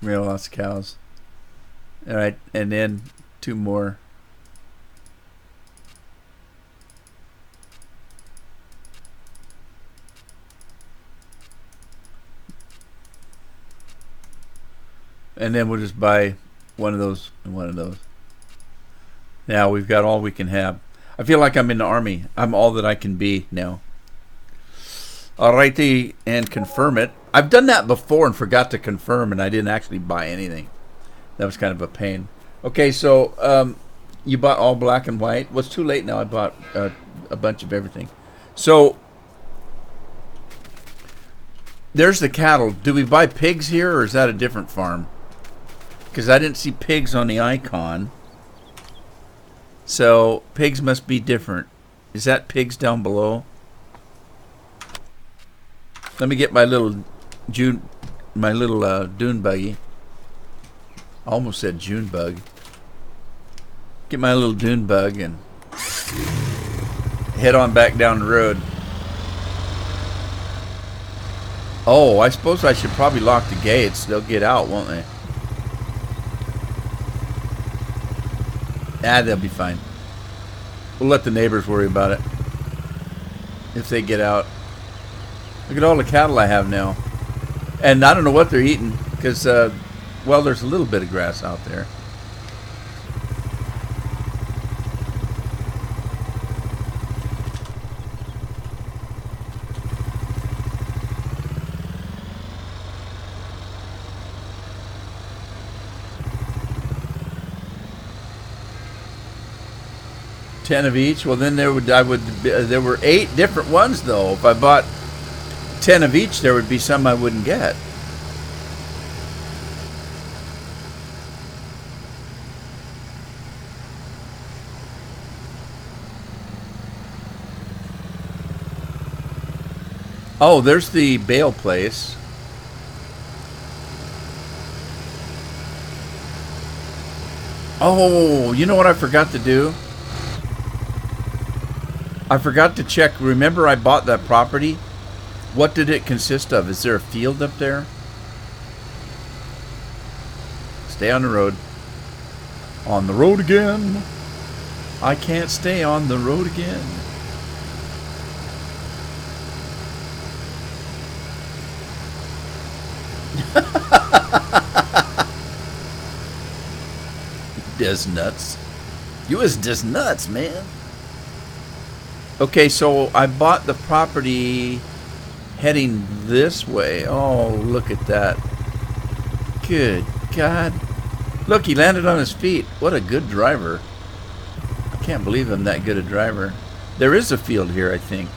We have lots of cows. All right, and then 2 more. And then we'll just buy 1 of those and 1 of those. Now we've got all we can have. I feel like I'm in the army. I'm all that I can be now. Alrighty, and confirm it. I've done that before and forgot to confirm, and I didn't actually buy anything. That was kind of a pain. Okay, so you bought all black and white. Well, it's too late now. I bought a bunch of everything. So there's the cattle. Do we buy pigs here, or is that a different farm? Because I didn't see pigs on the icon. So pigs must be different. Is that pigs down below? Let me get my little dune buggy. I almost said June bug. Get my little dune bug and head on back down the road. Oh, I suppose I should probably lock the gates. They'll get out, won't they? They'll be fine. We'll let the neighbors worry about it if they get out. Look at all the cattle I have now. And I don't know what they're eating because, well, there's a little bit of grass out there. Ten of each. Well, then there were 8 different ones though. If I bought 10 of each, there would be some I wouldn't get. Oh, there's the bale place. Oh, you know what I forgot to do? I forgot to check. Remember I bought that property? What did it consist of? Is there a field up there? Stay on the road. On the road again. I can't stay on the road again. Des nuts. You is just nuts, man. Okay, so I bought the property heading this way. Oh, look at that. Good God. Look, he landed on his feet. What a good driver. I can't believe I'm that good a driver. There is a field here, I think.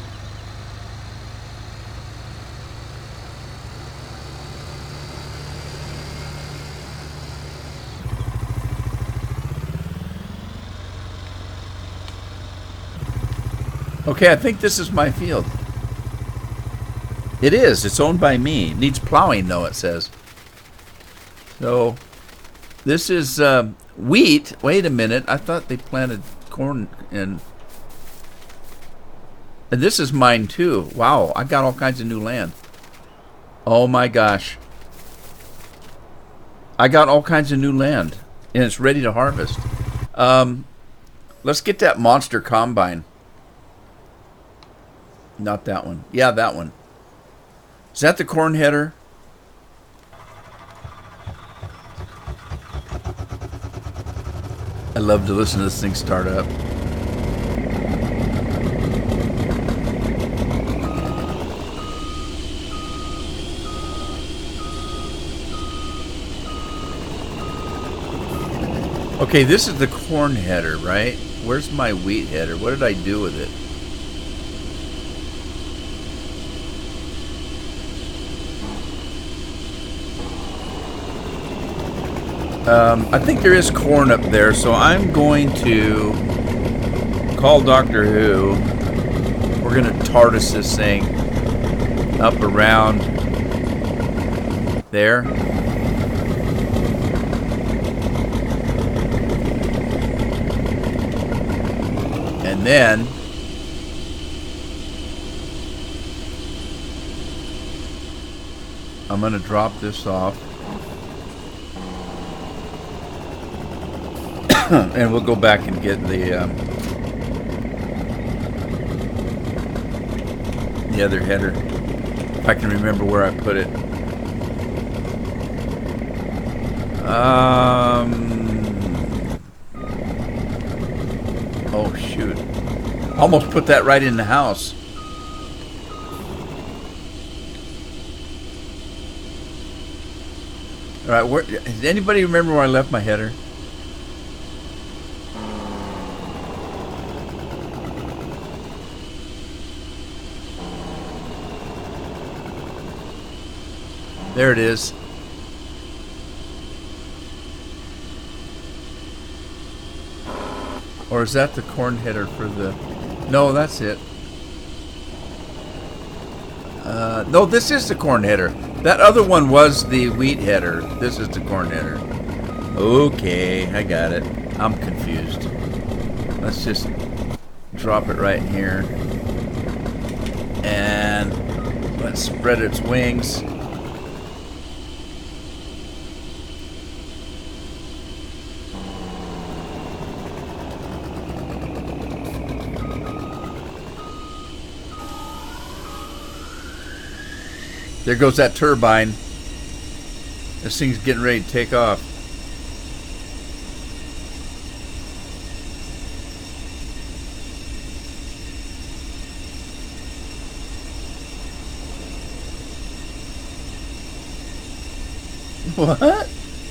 Okay, I think this is my field. It is. It's owned by me. It needs plowing, though, it says. So, this is wheat. Wait a minute. I thought they planted corn in. And this is mine, too. Wow, I got all kinds of new land. Oh, my gosh. I got all kinds of new land. And it's ready to harvest. Let's get that monster combine. Not that one. Yeah, that one. Is that the corn header? I love to listen to this thing start up. Okay, this is the corn header, right? Where's my wheat header? What did I do with it? I think there is corn up there, so I'm going to call Doctor Who. We're going to TARDIS this thing up around there. And then I'm going to drop this off. And we'll go back and get the other header. If I can remember where I put it. Oh shoot! Almost put that right in the house. All right, where? Does anybody remember where I left my header? There it is. Or is that the corn header for the... No, that's it. No, this is the corn header. That other one was the wheat header. This is the corn header. Okay, I got it. I'm confused. Let's just drop it right here. And let's spread its wings. There goes that turbine. This thing's getting ready to take off. What?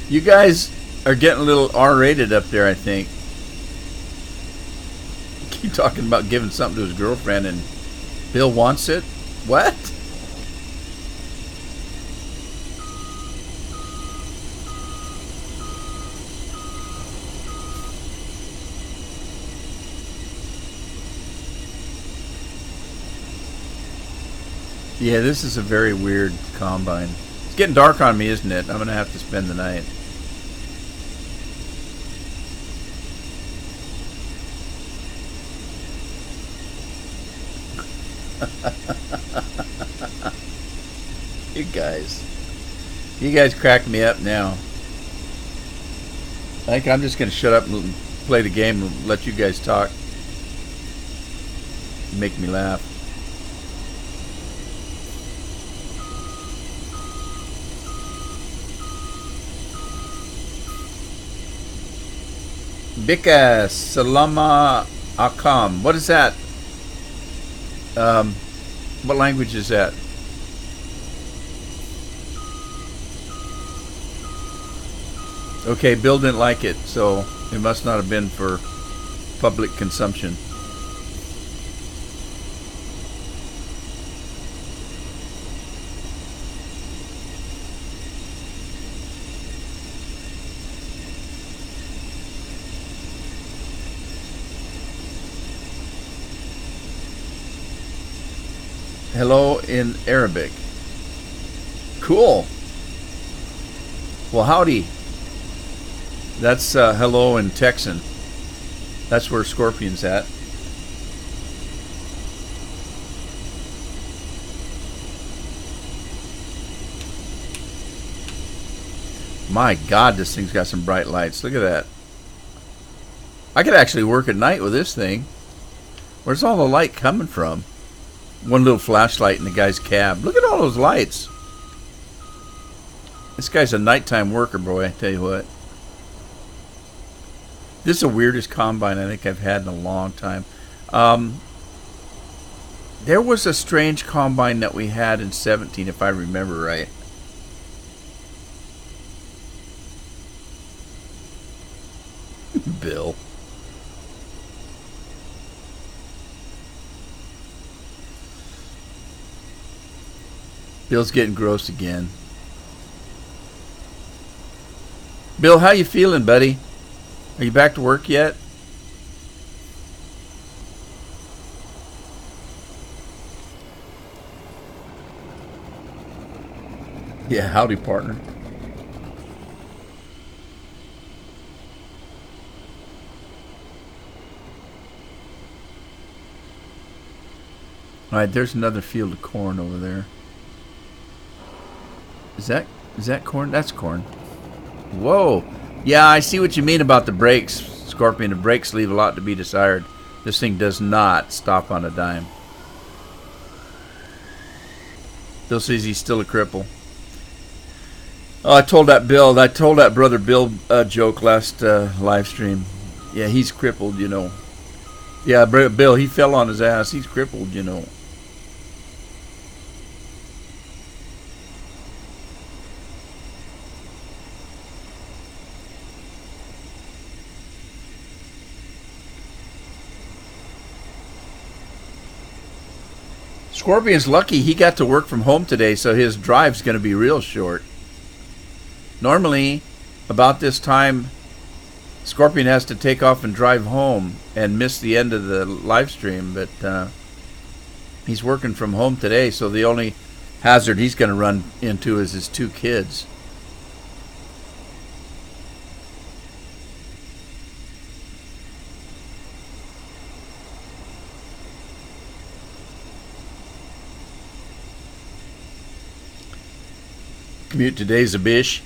You guys are getting a little R-rated up there, I think. Keep talking about giving something to his girlfriend and Bill wants it? What? Yeah, this is a very weird combine. It's getting dark on me, isn't it? I'm going to have to spend the night. You guys crack me up now. I think I'm just going to shut up and play the game and let you guys talk. Make me laugh. Bika Salama Akam. What is that? What language is that? Okay, Bill didn't like it, so it must not have been for public consumption. Hello in Arabic. Cool. Well, howdy. That's hello in Texan. That's where Scorpion's at. My God, this thing's got some bright lights. Look at that. I could actually work at night with this thing. Where's all the light coming from? One little flashlight in the guy's cab. Look at all those lights. This guy's a nighttime worker, boy, I tell you what. This is the weirdest combine I think I've had in a long time. There was a strange combine that we had in 17, if I remember right. Bill's getting gross again. Bill, how you feeling, buddy? Are you back to work yet? Yeah, howdy, partner. All right, there's another field of corn over there. Is that corn? That's corn. Whoa. Yeah, I see what you mean about the brakes, Scorpion. The brakes leave a lot to be desired. This thing does not stop on a dime. Bill says he's still a cripple. Oh, I told that brother Bill joke last live stream. Yeah, he's crippled, you know. Yeah, Bill, he fell on his ass. He's crippled, you know. Scorpion's lucky he got to work from home today, so his drive's going to be real short. Normally, about this time, Scorpion has to take off and drive home and miss the end of the live stream, but he's working from home today, so the only hazard he's going to run into is his 2 kids. Commute today's a bish.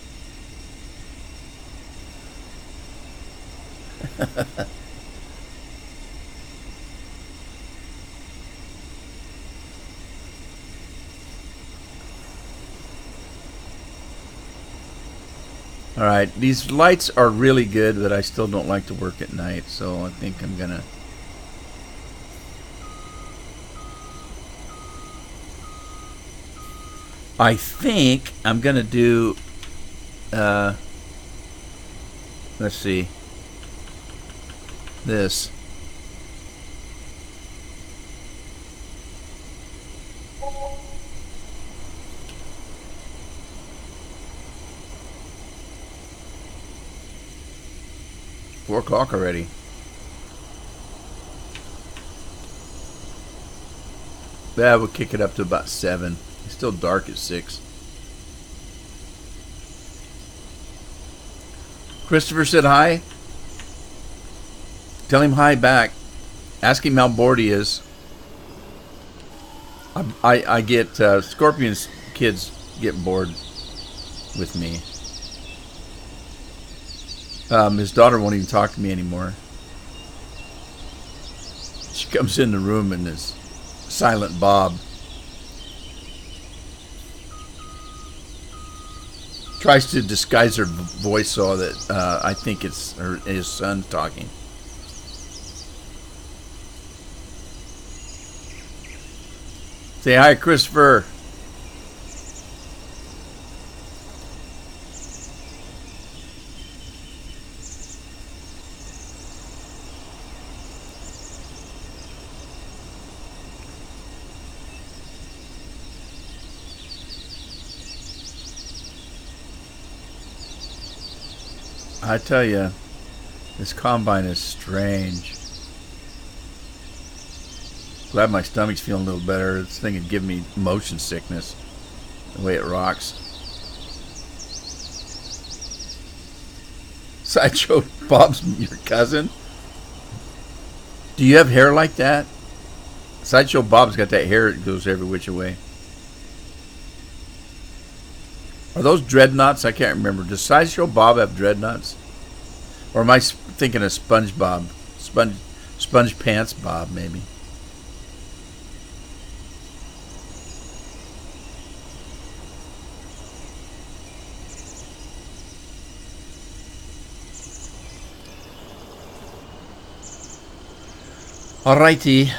Alright, these lights are really good, but I still don't like to work at night, so I think I'm gonna... I think I'm gonna do... let's see. This. Four o'clock already. Yeah, we'll kick it up to about 7. It's still dark at 6. Christopher said hi. Tell him hi back. Ask him how bored he is. I get Scorpion's kids get bored with me. His daughter won't even talk to me anymore. She comes in the room and is silent Bob. Tries to disguise her voice so that I think it's his son talking. Say hi, Christopher. I tell you, this combine is strange. Glad my stomach's feeling a little better. This thing would give me motion sickness, the way it rocks. Sideshow Bob's your cousin? Do you have hair like that? Sideshow Bob's got that hair that goes every which way. Are those dreadnoughts? I can't remember. Does Sideshow Bob have dreadnoughts? Or am I thinking of SpongeBob? Sponge Pants Bob, maybe. Alrighty,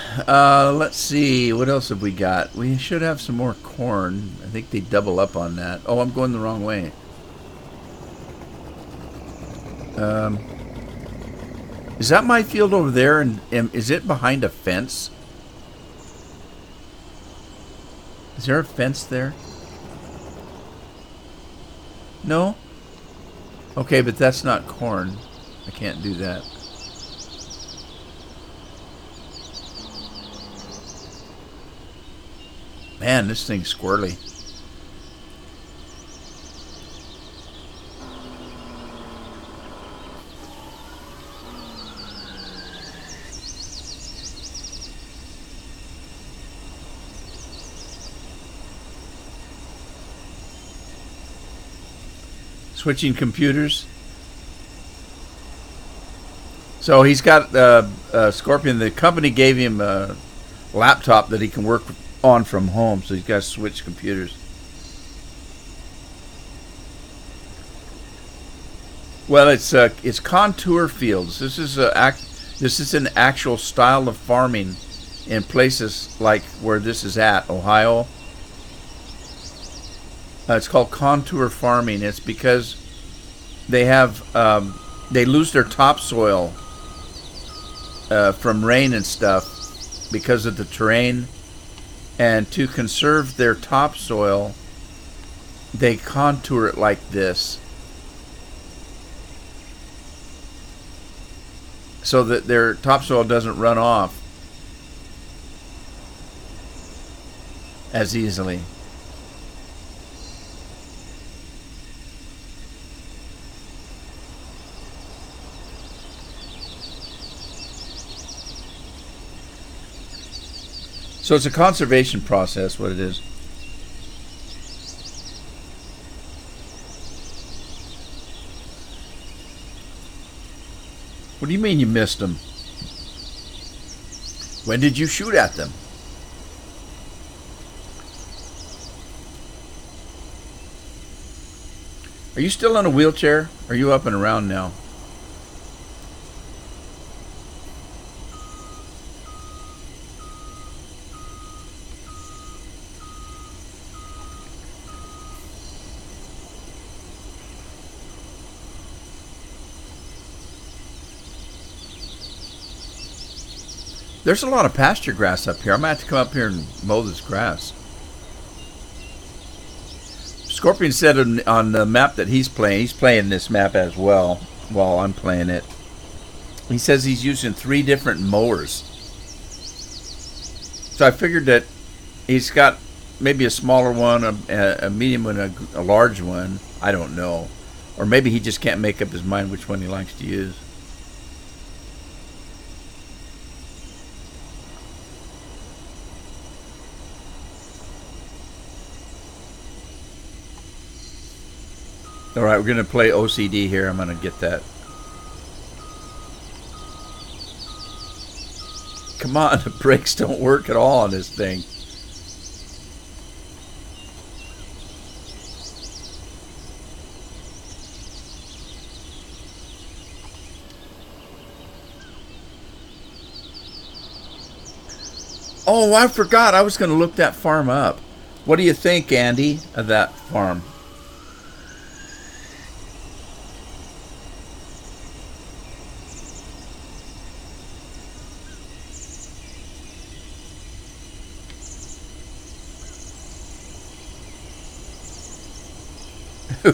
let's see, what else have we got? We should have some more corn. I think they double up on that. Oh, I'm going the wrong way. Is that my field over there, and is it behind a fence? Is there a fence there? No? Okay, but that's not corn. I can't do that. Man, this thing's squirrely. Switching computers. So he's got Scorpion. The company gave him a laptop that he can work on from home, so he's got to switch computers. Well, it's contour fields. This is an actual style of farming in places like where this is at, Ohio. It's called contour farming. It's because they have they lose their topsoil from rain and stuff because of the terrain, and to conserve their topsoil, they contour it like this, so that their topsoil doesn't run off as easily. So it's a conservation process, what it is. What do you mean you missed them? When did you shoot at them? Are you still in a wheelchair? Or are you up and around now? There's a lot of pasture grass up here. I'm going to have to come up here and mow this grass. Scorpion said on the map that he's playing this map as well while I'm playing it. He says he's using 3 different mowers. So I figured that he's got maybe a smaller one, a medium one, a large one. I don't know. Or maybe he just can't make up his mind which one he likes to use. All right, we're going to play OCD here. I'm going to get that. Come on, the brakes don't work at all on this thing. Oh, I forgot. I was going to look that farm up. What do you think, Andy, of that farm?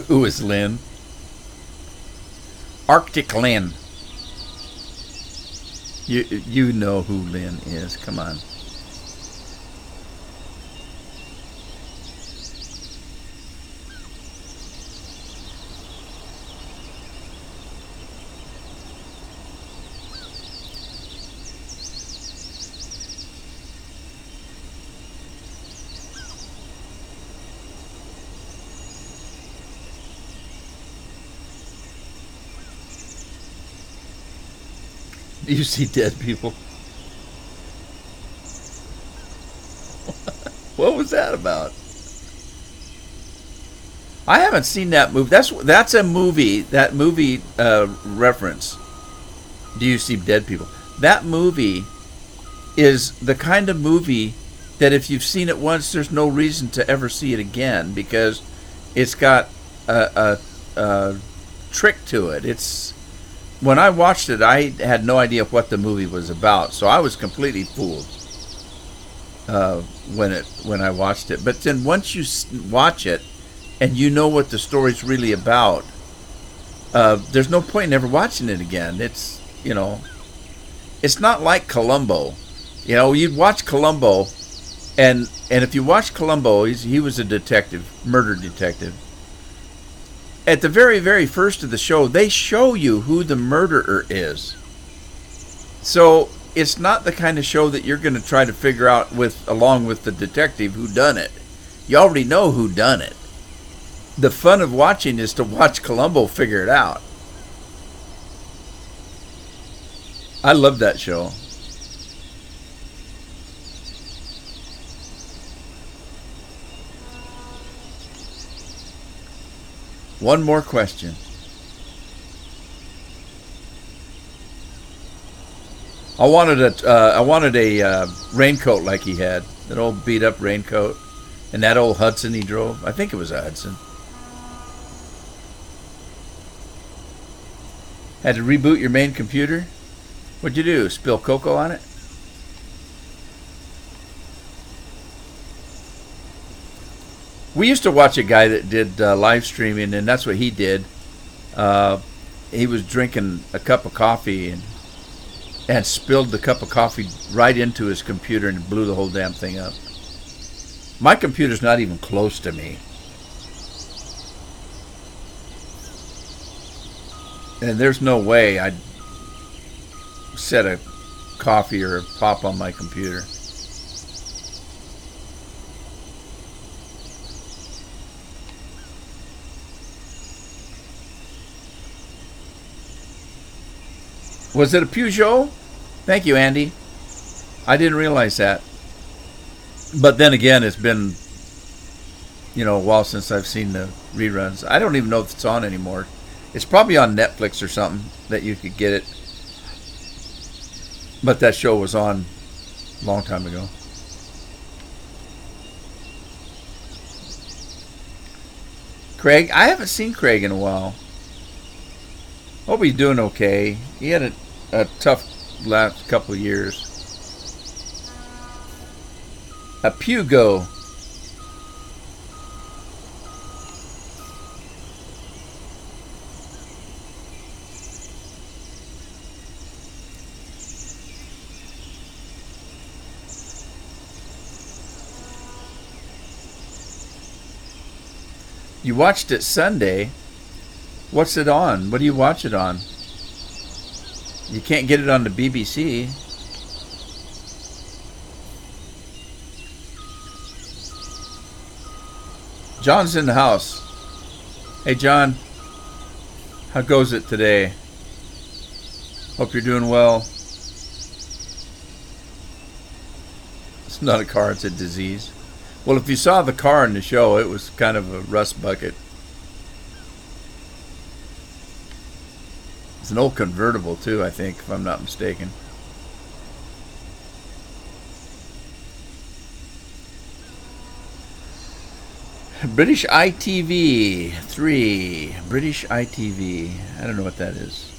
Who is Lynn? Arctic Lynn. You know who Lynn is. Come on. Do you see dead people? What was that about? I haven't seen that movie. That's a movie. That movie reference. Do you see dead people? That movie is the kind of movie that if you've seen it once, there's no reason to ever see it again because it's got a trick to it. When I watched it, I had no idea what the movie was about, so I was completely fooled when I watched it. But then once you watch it, and you know what the story's really about, there's no point in ever watching it again. It's, you know, it's not like Columbo. You know, you'd watch Columbo, and if you watch Columbo, he was a detective, murder detective. At the very, very first of the show, they show you who the murderer is. So it's not the kind of show that you're going to try to figure out along with the detective who done it. You already know who done it. The fun of watching is to watch Columbo figure it out. I love that show. One more question. I wanted a raincoat like he had, that old beat up raincoat, and that old Hudson he drove. I think it was a Hudson. Had to reboot your main computer? What'd you do? Spill cocoa on it? We used to watch a guy that did live streaming, and that's what he did. He was drinking a cup of coffee and spilled the cup of coffee right into his computer and blew the whole damn thing up. My computer's not even close to me. And there's no way I'd set a coffee or a pop on my computer. Was it a Peugeot? Thank you, Andy. I didn't realize that. But then again, it's been, you know, a while since I've seen the reruns. I don't even know if it's on anymore. It's probably on Netflix or something that you could get it. But that show was on a long time ago. Craig? I haven't seen Craig in a while. Hope he's doing okay. He had a tough last couple of years. A Pugo. You watched it Sunday. What's it on? What do you watch it on? You can't get it on the BBC. John's in the house. Hey, John. How goes it today? Hope you're doing well. It's not a car, it's a disease. Well, if you saw the car in the show, it was kind of a rust bucket. It's an old convertible, too, I think, if I'm not mistaken. British ITV 3. British ITV. I don't know what that is.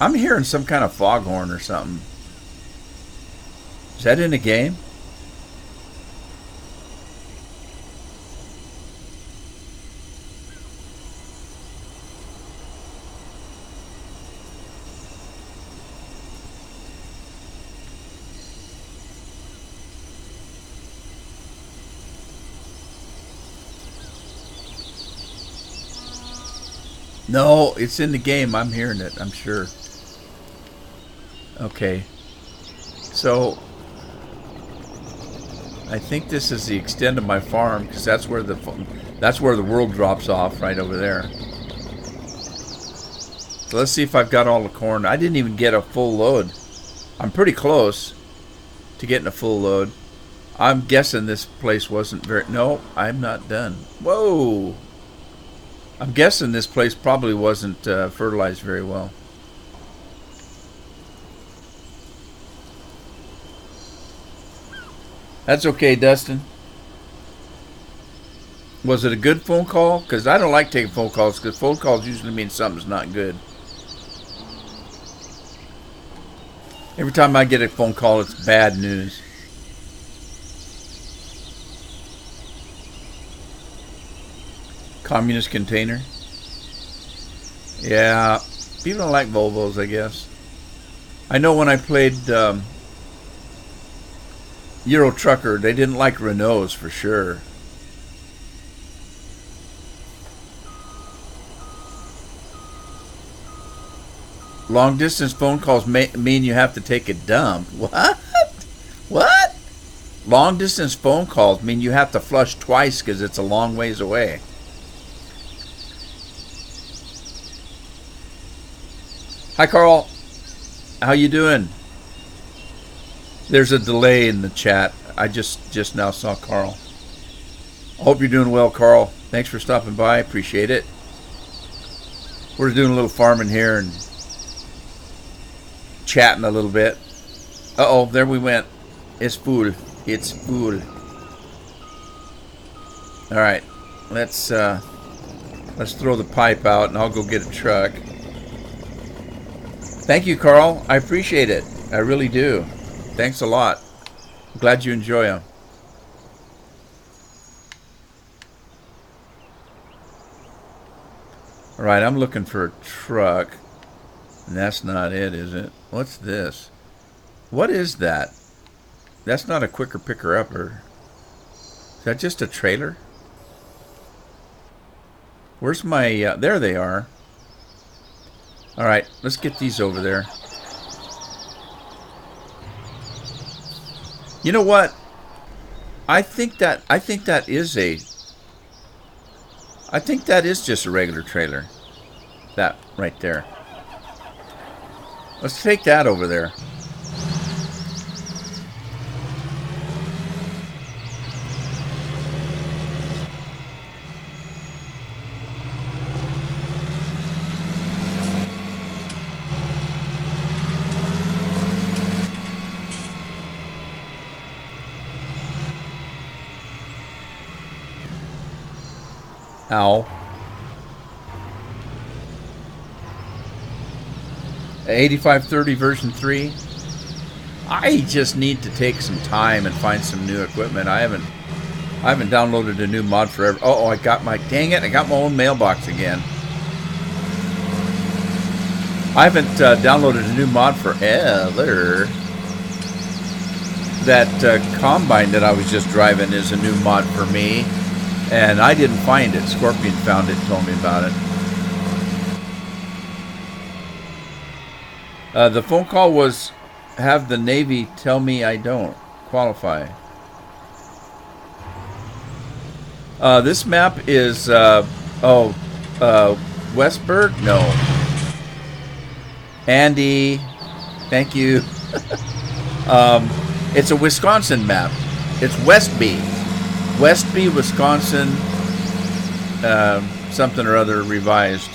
I'm hearing some kind of foghorn or something. Is that in the game? No, it's in the game. I'm hearing it, I'm sure. Okay. So I think this is the extent of my farm, because that's where the world drops off, right over there. So let's see if I've got all the corn. I didn't even get a full load. I'm pretty close to getting a full load. I'm guessing this place wasn't very... No, I'm not done. Whoa! I'm guessing this place probably wasn't fertilized very well. That's okay, Dustin. Was it a good phone call? Because I don't like taking phone calls, because phone calls usually mean something's not good. Every time I get a phone call, it's bad news. Communist container. Yeah, people don't like Volvos, I guess. I know when I played Euro Trucker, they didn't like Renaults for sure. Long distance phone calls mean you have to take a dump. What? What? Long distance phone calls mean you have to flush twice because it's a long ways away. Hi, Carl. How you doing? There's a delay in the chat. I just now saw Carl. I hope you're doing well, Carl. Thanks for stopping by. Appreciate it. We're doing a little farming here and chatting a little bit. Uh-oh, there we went. It's full. It's full. All right, let's throw the pipe out and I'll go get a truck. Thank you, Carl. I appreciate it. I really do. Thanks a lot. I'm glad you enjoy them. All right, I'm looking for a truck. And that's not it, is it? What's this? What is that? That's not a quicker picker upper. Is that just a trailer? Where's my... there they are. All right, let's get these over there. You know what? I think that is just a regular trailer. That right there. Let's take that over there. Ow. 8530 version 3. I just need to take some time and find some new equipment. I haven't downloaded a new mod forever. Oh, I got my... Dang it, I got my own mailbox again. I haven't downloaded a new mod forever. That combine that I was just driving is a new mod for me. And I didn't find it. Scorpion found it and told me about it. The phone call was, have the Navy tell me I don't qualify. This map is, Westburg? No. Andy, thank you. It's a Wisconsin map. It's Westby. Westby, Wisconsin, something or other revised.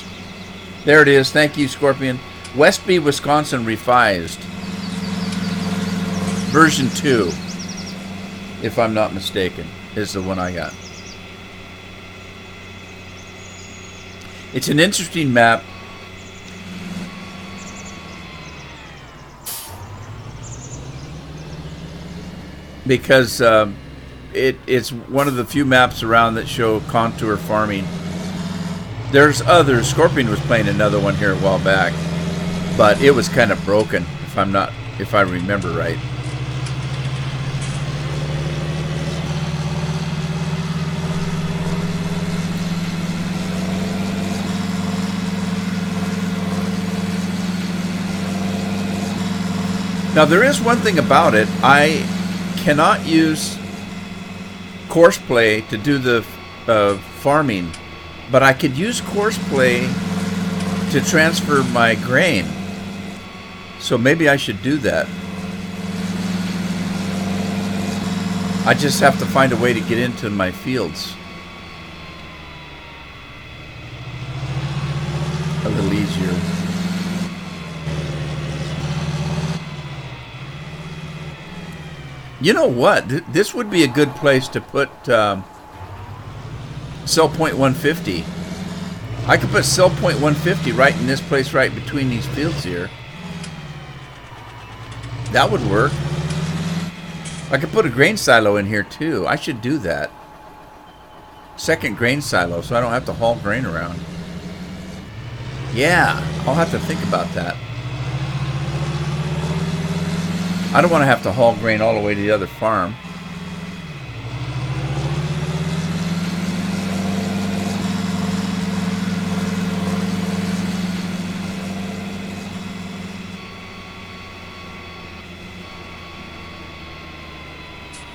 There it is. Thank you, Scorpion. Westby, Wisconsin revised. Version 2, if I'm not mistaken, is the one I got. It's an interesting map. Because it's one of the few maps around that show contour farming. There's others. Scorpion was playing another one here a while back, but it was kind of broken, if I remember right. Now there is one thing about it. I cannot use Courseplay to do the farming, but I could use Courseplay to transfer my grain. So maybe I should do that. I just have to find a way to get into my fields a little easier. You know what? This would be a good place to put cell point 150. I could put cell point 150 right in this place, right between these fields here. That would work. I could put a grain silo in here too. I should do that. Second grain silo, so I don't have to haul grain around. Yeah, I'll have to think about that. I don't want to have to haul grain all the way to the other farm.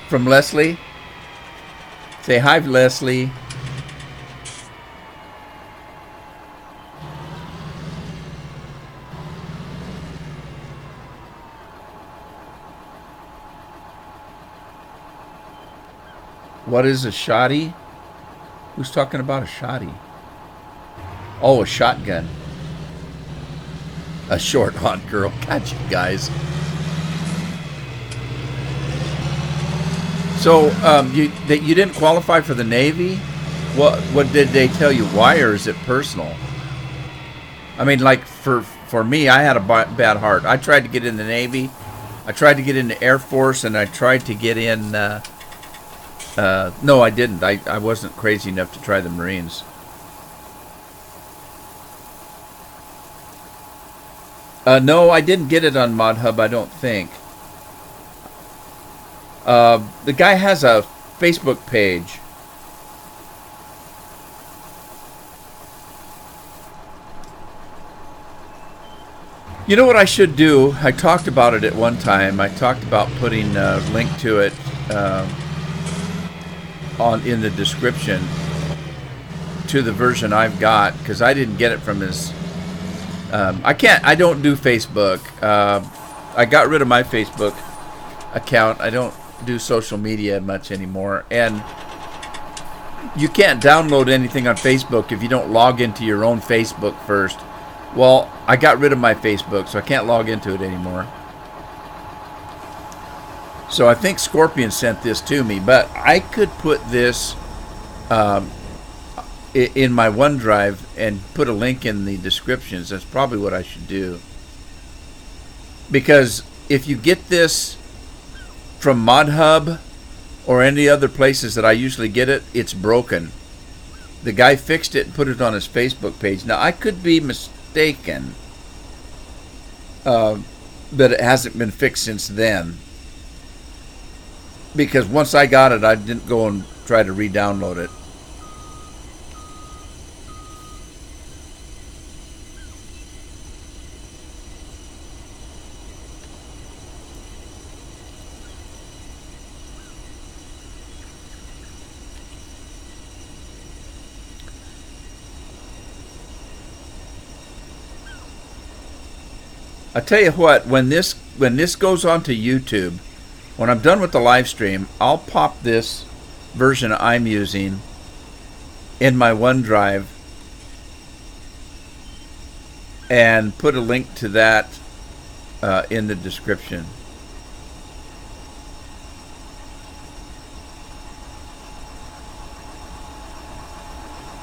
From Leslie. Say hi, Leslie. What is a shoddy? Who's talking about a shoddy? Oh, a shotgun. A short hot girl. God, you guys. So, you didn't qualify for the Navy? What did they tell you? Why, or is it personal? I mean, like for me, I had a bad heart. I tried to get in the Navy. I tried to get in the Air Force, and I tried to get in. No, I didn't. I wasn't crazy enough to try the Marines. No, I didn't get it on ModHub, I don't think. The guy has a Facebook page. You know what I should do? I talked about it at one time. I talked about putting a link to it in the description to the version I've got, because I didn't get it from his. I don't do Facebook. I got rid of my Facebook account. I don't do social media much anymore, and you can't download anything on Facebook if you don't log into your own Facebook first. Well, I got rid of my Facebook, so I can't log into it anymore. So I think Scorpion sent this to me, but I could put this in my OneDrive and put a link in the descriptions. That's probably what I should do, because if you get this from ModHub or any other places that I usually get it, it's broken. The guy fixed it and put it on his Facebook page. Now, I could be mistaken that it hasn't been fixed since then, because once I got it, I didn't go and try to re-download it. I tell you what, when this goes onto YouTube, when I'm done with the live stream, I'll pop this version I'm using in my OneDrive and put a link to that in the description.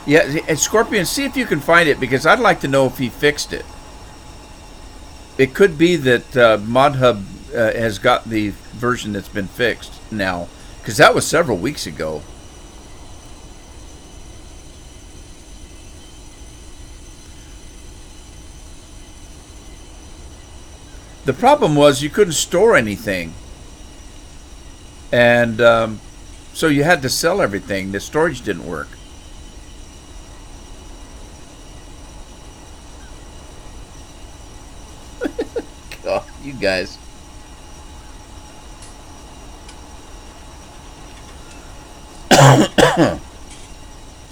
Yeah, and Scorpion, see if you can find it, because I'd like to know if he fixed it. It could be that ModHub has got the version that's been fixed now, because that was several weeks ago. The problem was you couldn't store anything, and so you had to sell everything. The storage didn't work. God, you guys.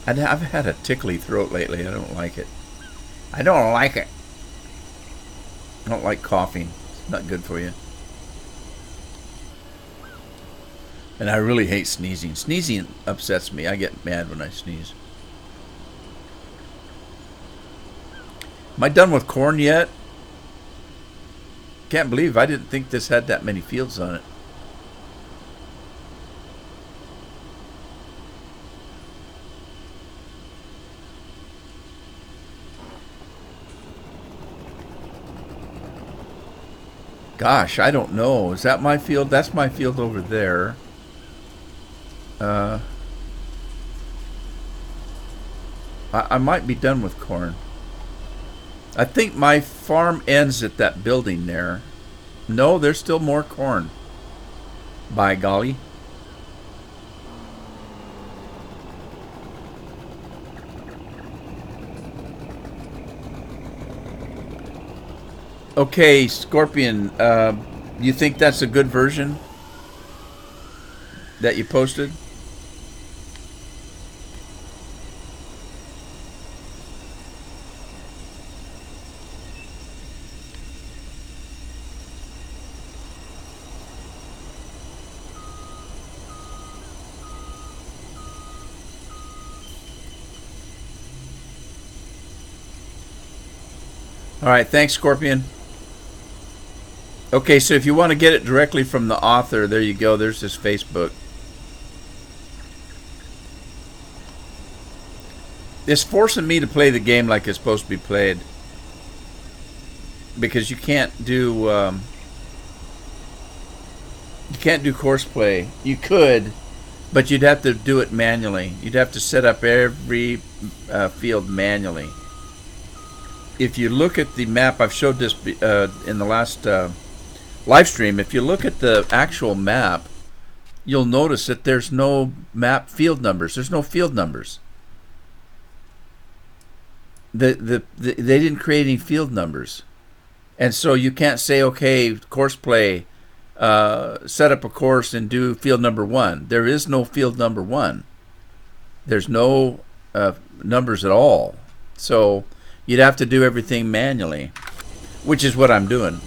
I've had a tickly throat lately. I don't like it. I don't like it. I don't like coughing. It's not good for you. And I really hate sneezing. Sneezing upsets me. I get mad when I sneeze. Am I done with corn yet? Can't believe I didn't think this had that many fields on it. Gosh, I don't know. Is that my field? That's my field over there. Uh, I might be done with corn. I think my farm ends at that building there. No, there's still more corn. By golly. Okay, Scorpion, you think that's a good version that you posted? All right, thanks, Scorpion. Okay, so if you want to get it directly from the author, there you go. There's his Facebook. It's forcing me to play the game like it's supposed to be played. Because you can't do course play. You could, but you'd have to do it manually. You'd have to set up every field manually. If you look at the map, I've showed this in the last live stream. If you look at the actual map, you'll notice that there's no map field numbers. There's no field numbers. They didn't create any field numbers. And so you can't say, okay, course play, set up a course and do field number 1. There is no field number 1. There's no numbers at all. So you'd have to do everything manually, which is what I'm doing.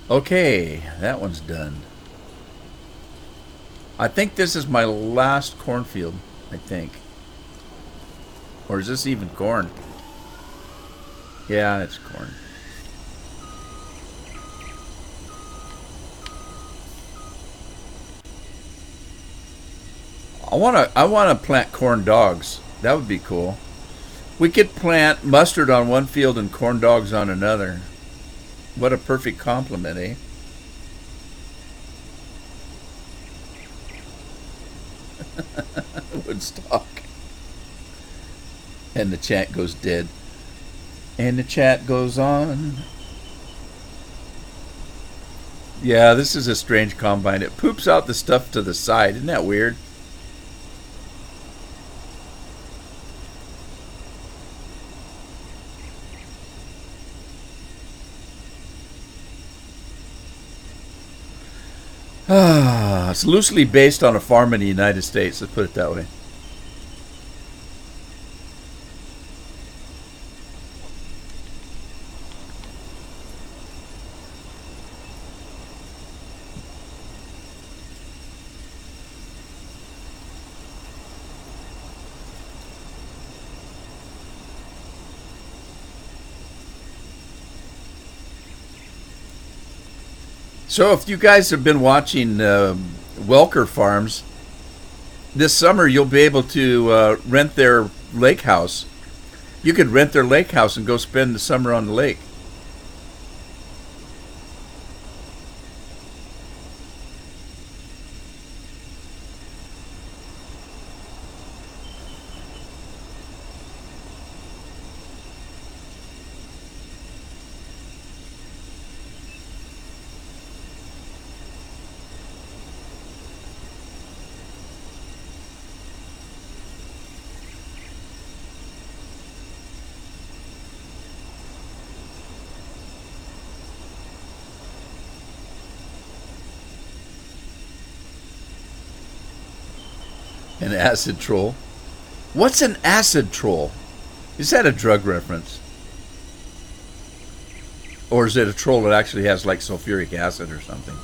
Okay, that one's done. I think this is my last cornfield, I think. Or is this even corn? Yeah, it's corn. I wanna plant corn dogs. That would be cool. We could plant mustard on one field and corn dogs on another. What a perfect compliment, eh? Woodstock. And the chat goes dead. And the chat goes on. Yeah, this is a strange combine. It poops out the stuff to the side. Isn't that weird? It's loosely based on a farm in the United States. Let's put it that way. So if you guys have been watching Welker Farms, this summer you'll be able to rent their lake house. You could rent their lake house and go spend the summer on the lake. An acid troll. What's an acid troll? Is that a drug reference? Or is it a troll that actually has like sulfuric acid or something?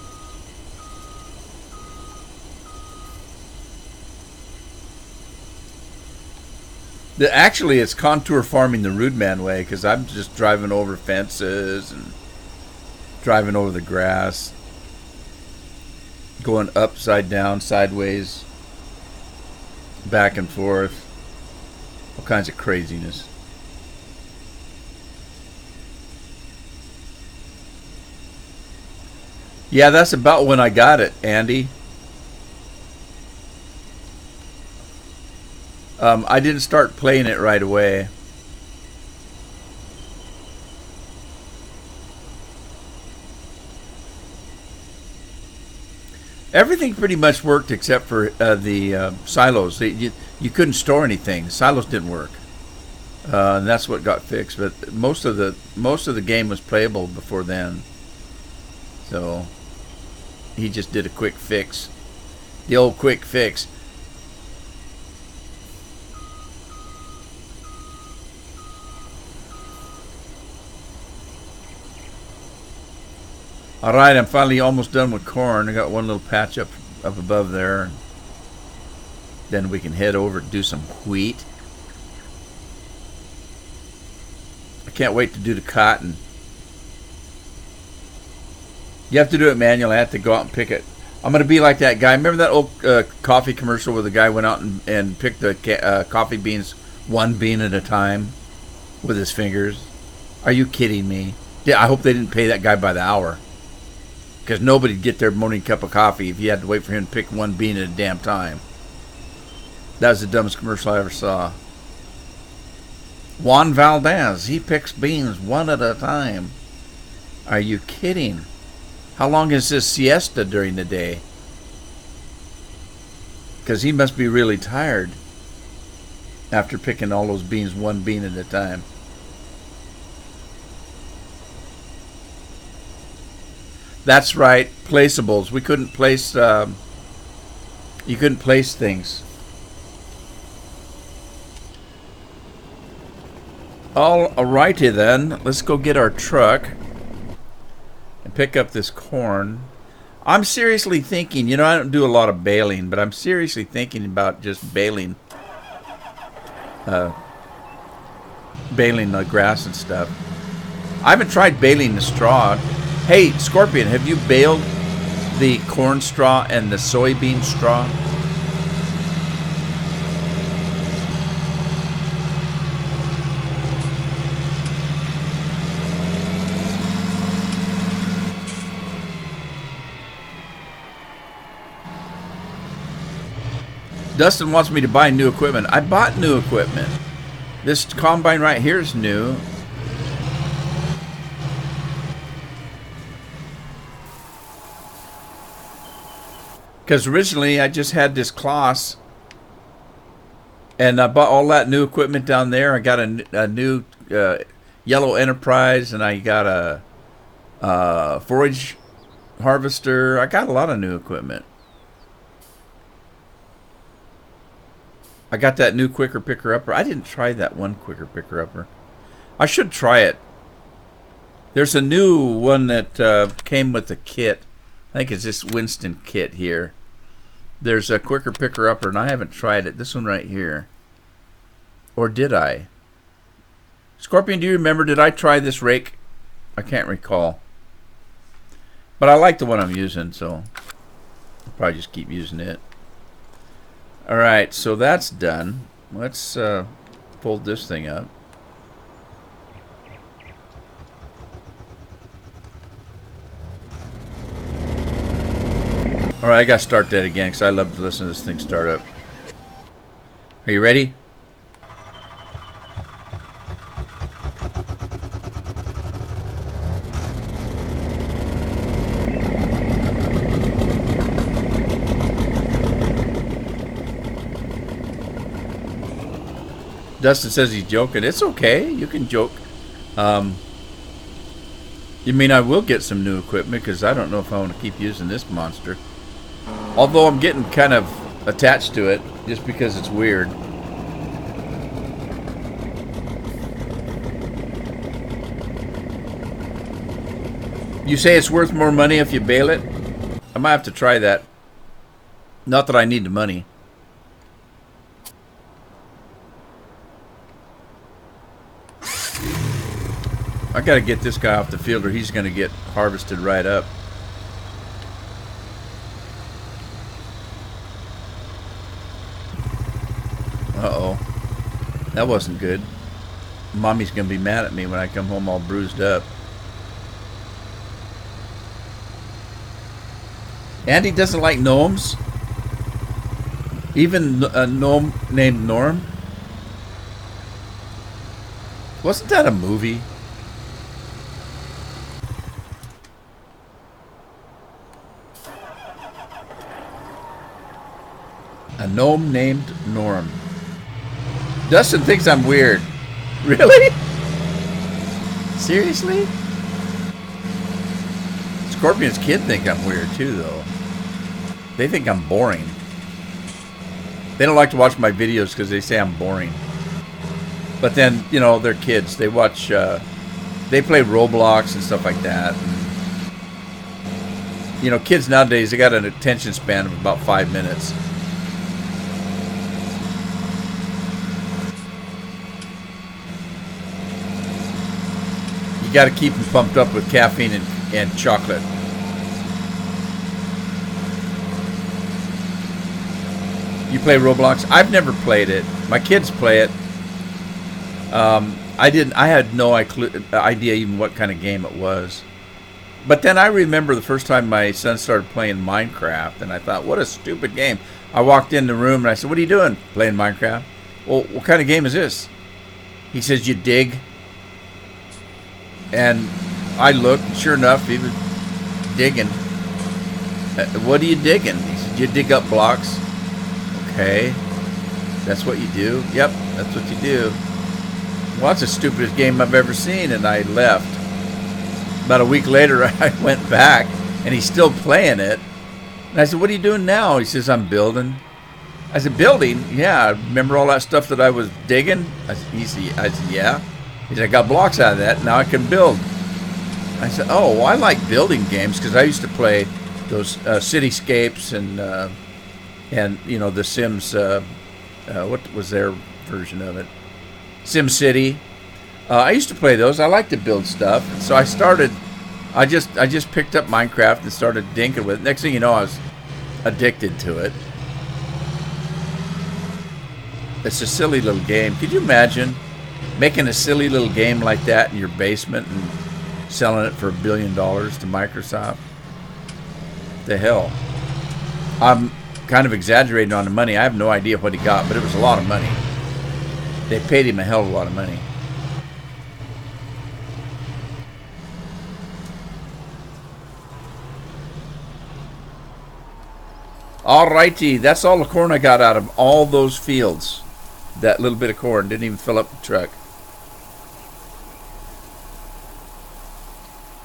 Actually, it's contour farming the Rudeman way, because I'm just driving over fences and driving over the grass, going upside down, sideways, back and forth, all kinds of craziness. Yeah, that's about when I got it, Andy. I didn't start playing it right away. Everything pretty much worked except for the silos. You couldn't store anything. Silos didn't work, and that's what got fixed. But most of the game was playable before then. So he just did a quick fix, the old quick fix. All right, I'm finally almost done with corn. I got one little patch up above there. Then we can head over and do some wheat. I can't wait to do the cotton. You have to do it manually. I have to go out and pick it. I'm going to be like that guy. Remember that old coffee commercial where the guy went out and picked the coffee beans one bean at a time with his fingers? Are you kidding me? Yeah, I hope they didn't pay that guy by the hour. Because nobody'd get their morning cup of coffee if you had to wait for him to pick one bean at a damn time. That was the dumbest commercial I ever saw. Juan Valdez, he picks beans one at a time. Are you kidding? How long is his siesta during the day? Because he must be really tired after picking all those beans one bean at a time. That's right, placeables. We couldn't place. You couldn't place things. Alrighty then. Let's go get our truck and pick up this corn. I'm seriously thinking. You know, I don't do a lot of baling, but I'm seriously thinking about just baling, baling the grass and stuff. I haven't tried baling the straw. Hey, Scorpion, have you baled the corn straw and the soybean straw? Dustin wants me to buy new equipment. I bought new equipment. This combine right here is new. Because originally I just had this Kloss, and I bought all that new equipment down there. I got a new Yellow Enterprise, and I got a forage harvester. I got a lot of new equipment. I got that new quicker picker upper. I didn't try that one quicker picker upper. I should try it. There's a new one that came with the kit. I think it's this Winston kit here. There's a quicker picker upper, and I haven't tried it. This one right here. Or did I? Scorpion, do you remember? Did I try this rake? I can't recall. But I like the one I'm using, so I'll probably just keep using it. Alright, so that's done. Let's fold this thing up. Alright, I gotta start that again because I love to listen to this thing start up. Are you ready? Dustin says he's joking. It's okay. You can joke. You mean I will get some new equipment because I don't know if I want to keep using this monster. Although I'm getting kind of attached to it just because it's weird. You say it's worth more money if you bale it? I might have to try that. Not that I need the money. I got to get this guy off the field or he's going to get harvested right up. Uh-oh. That wasn't good. Mommy's going to be mad at me when I come home all bruised up. Andy doesn't like gnomes? Even a gnome named Norm? Wasn't that a movie? A gnome named Norm. Dustin thinks I'm weird. Really? Seriously? Scorpion's kid think I'm weird too, though. They think I'm boring. They don't like to watch my videos because they say I'm boring. But then, you know, they're kids. They watch, they play Roblox and stuff like that. And, you know, kids nowadays, they got an attention span of about 5 minutes. You got to keep them pumped up with caffeine and chocolate. You play Roblox? I've never played it. My kids play it. I didn't. I had no idea even what kind of game it was. But then I remember the first time my son started playing Minecraft, and I thought, what a stupid game. I walked in the room and I said, what are you doing? Playing Minecraft? Well, what kind of game is this? He says, you dig. And I looked, and sure enough, he was digging. What are you digging? He said, you dig up blocks. Okay. That's what you do? Yep, that's what you do. Well, that's the stupidest game I've ever seen, and I left. About a week later, I went back, and he's still playing it. And I said, what are you doing now? He says, I'm building. I said, building? Yeah, remember all that stuff that I was digging? I said, yeah. He said, I got blocks out of that, now I can build. I said, oh, well, I like building games, because I used to play those Cityscapes and you know, the Sims, what was their version of it? Sim City. I used to play those. I like to build stuff. And so I just picked up Minecraft and started dinking with it. Next thing you know, I was addicted to it. It's a silly little game. Could you imagine making a silly little game like that in your basement and selling it for $1 billion to Microsoft? The hell. I'm kind of exaggerating on the money. I have no idea what he got, but it was a lot of money. They paid him a hell of a lot of money. Alrighty, that's all the corn I got out of all those fields. That little bit of corn didn't even fill up the truck.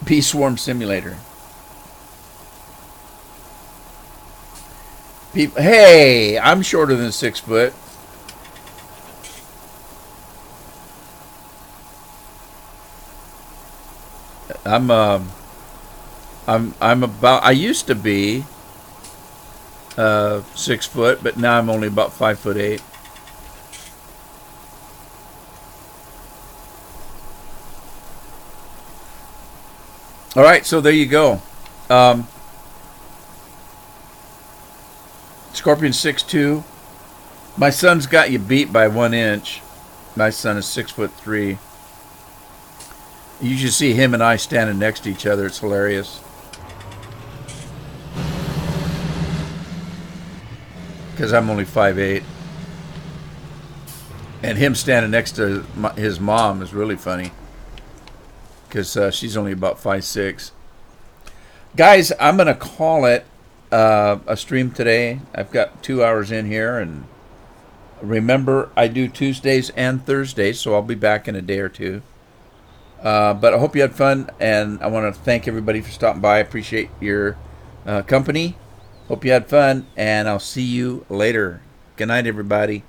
Bee Swarm Simulator. Hey, I'm shorter than 6 foot. I'm about. I used to be 6 foot, but now I'm only about 5'8". All right, so there you go. Scorpion 6'2". My son's got you beat by 1 inch. My son is 6'3". You should see him and I standing next to each other. It's hilarious. Because I'm only 5'8". And him standing next to his mom is really funny. Because she's only about 5'6". Guys, I'm going to call it a stream today. I've got 2 hours in here. And remember, I do Tuesdays and Thursdays, so I'll be back in a day or two. But I hope you had fun, and I want to thank everybody for stopping by. I appreciate your company. Hope you had fun, and I'll see you later. Good night, everybody.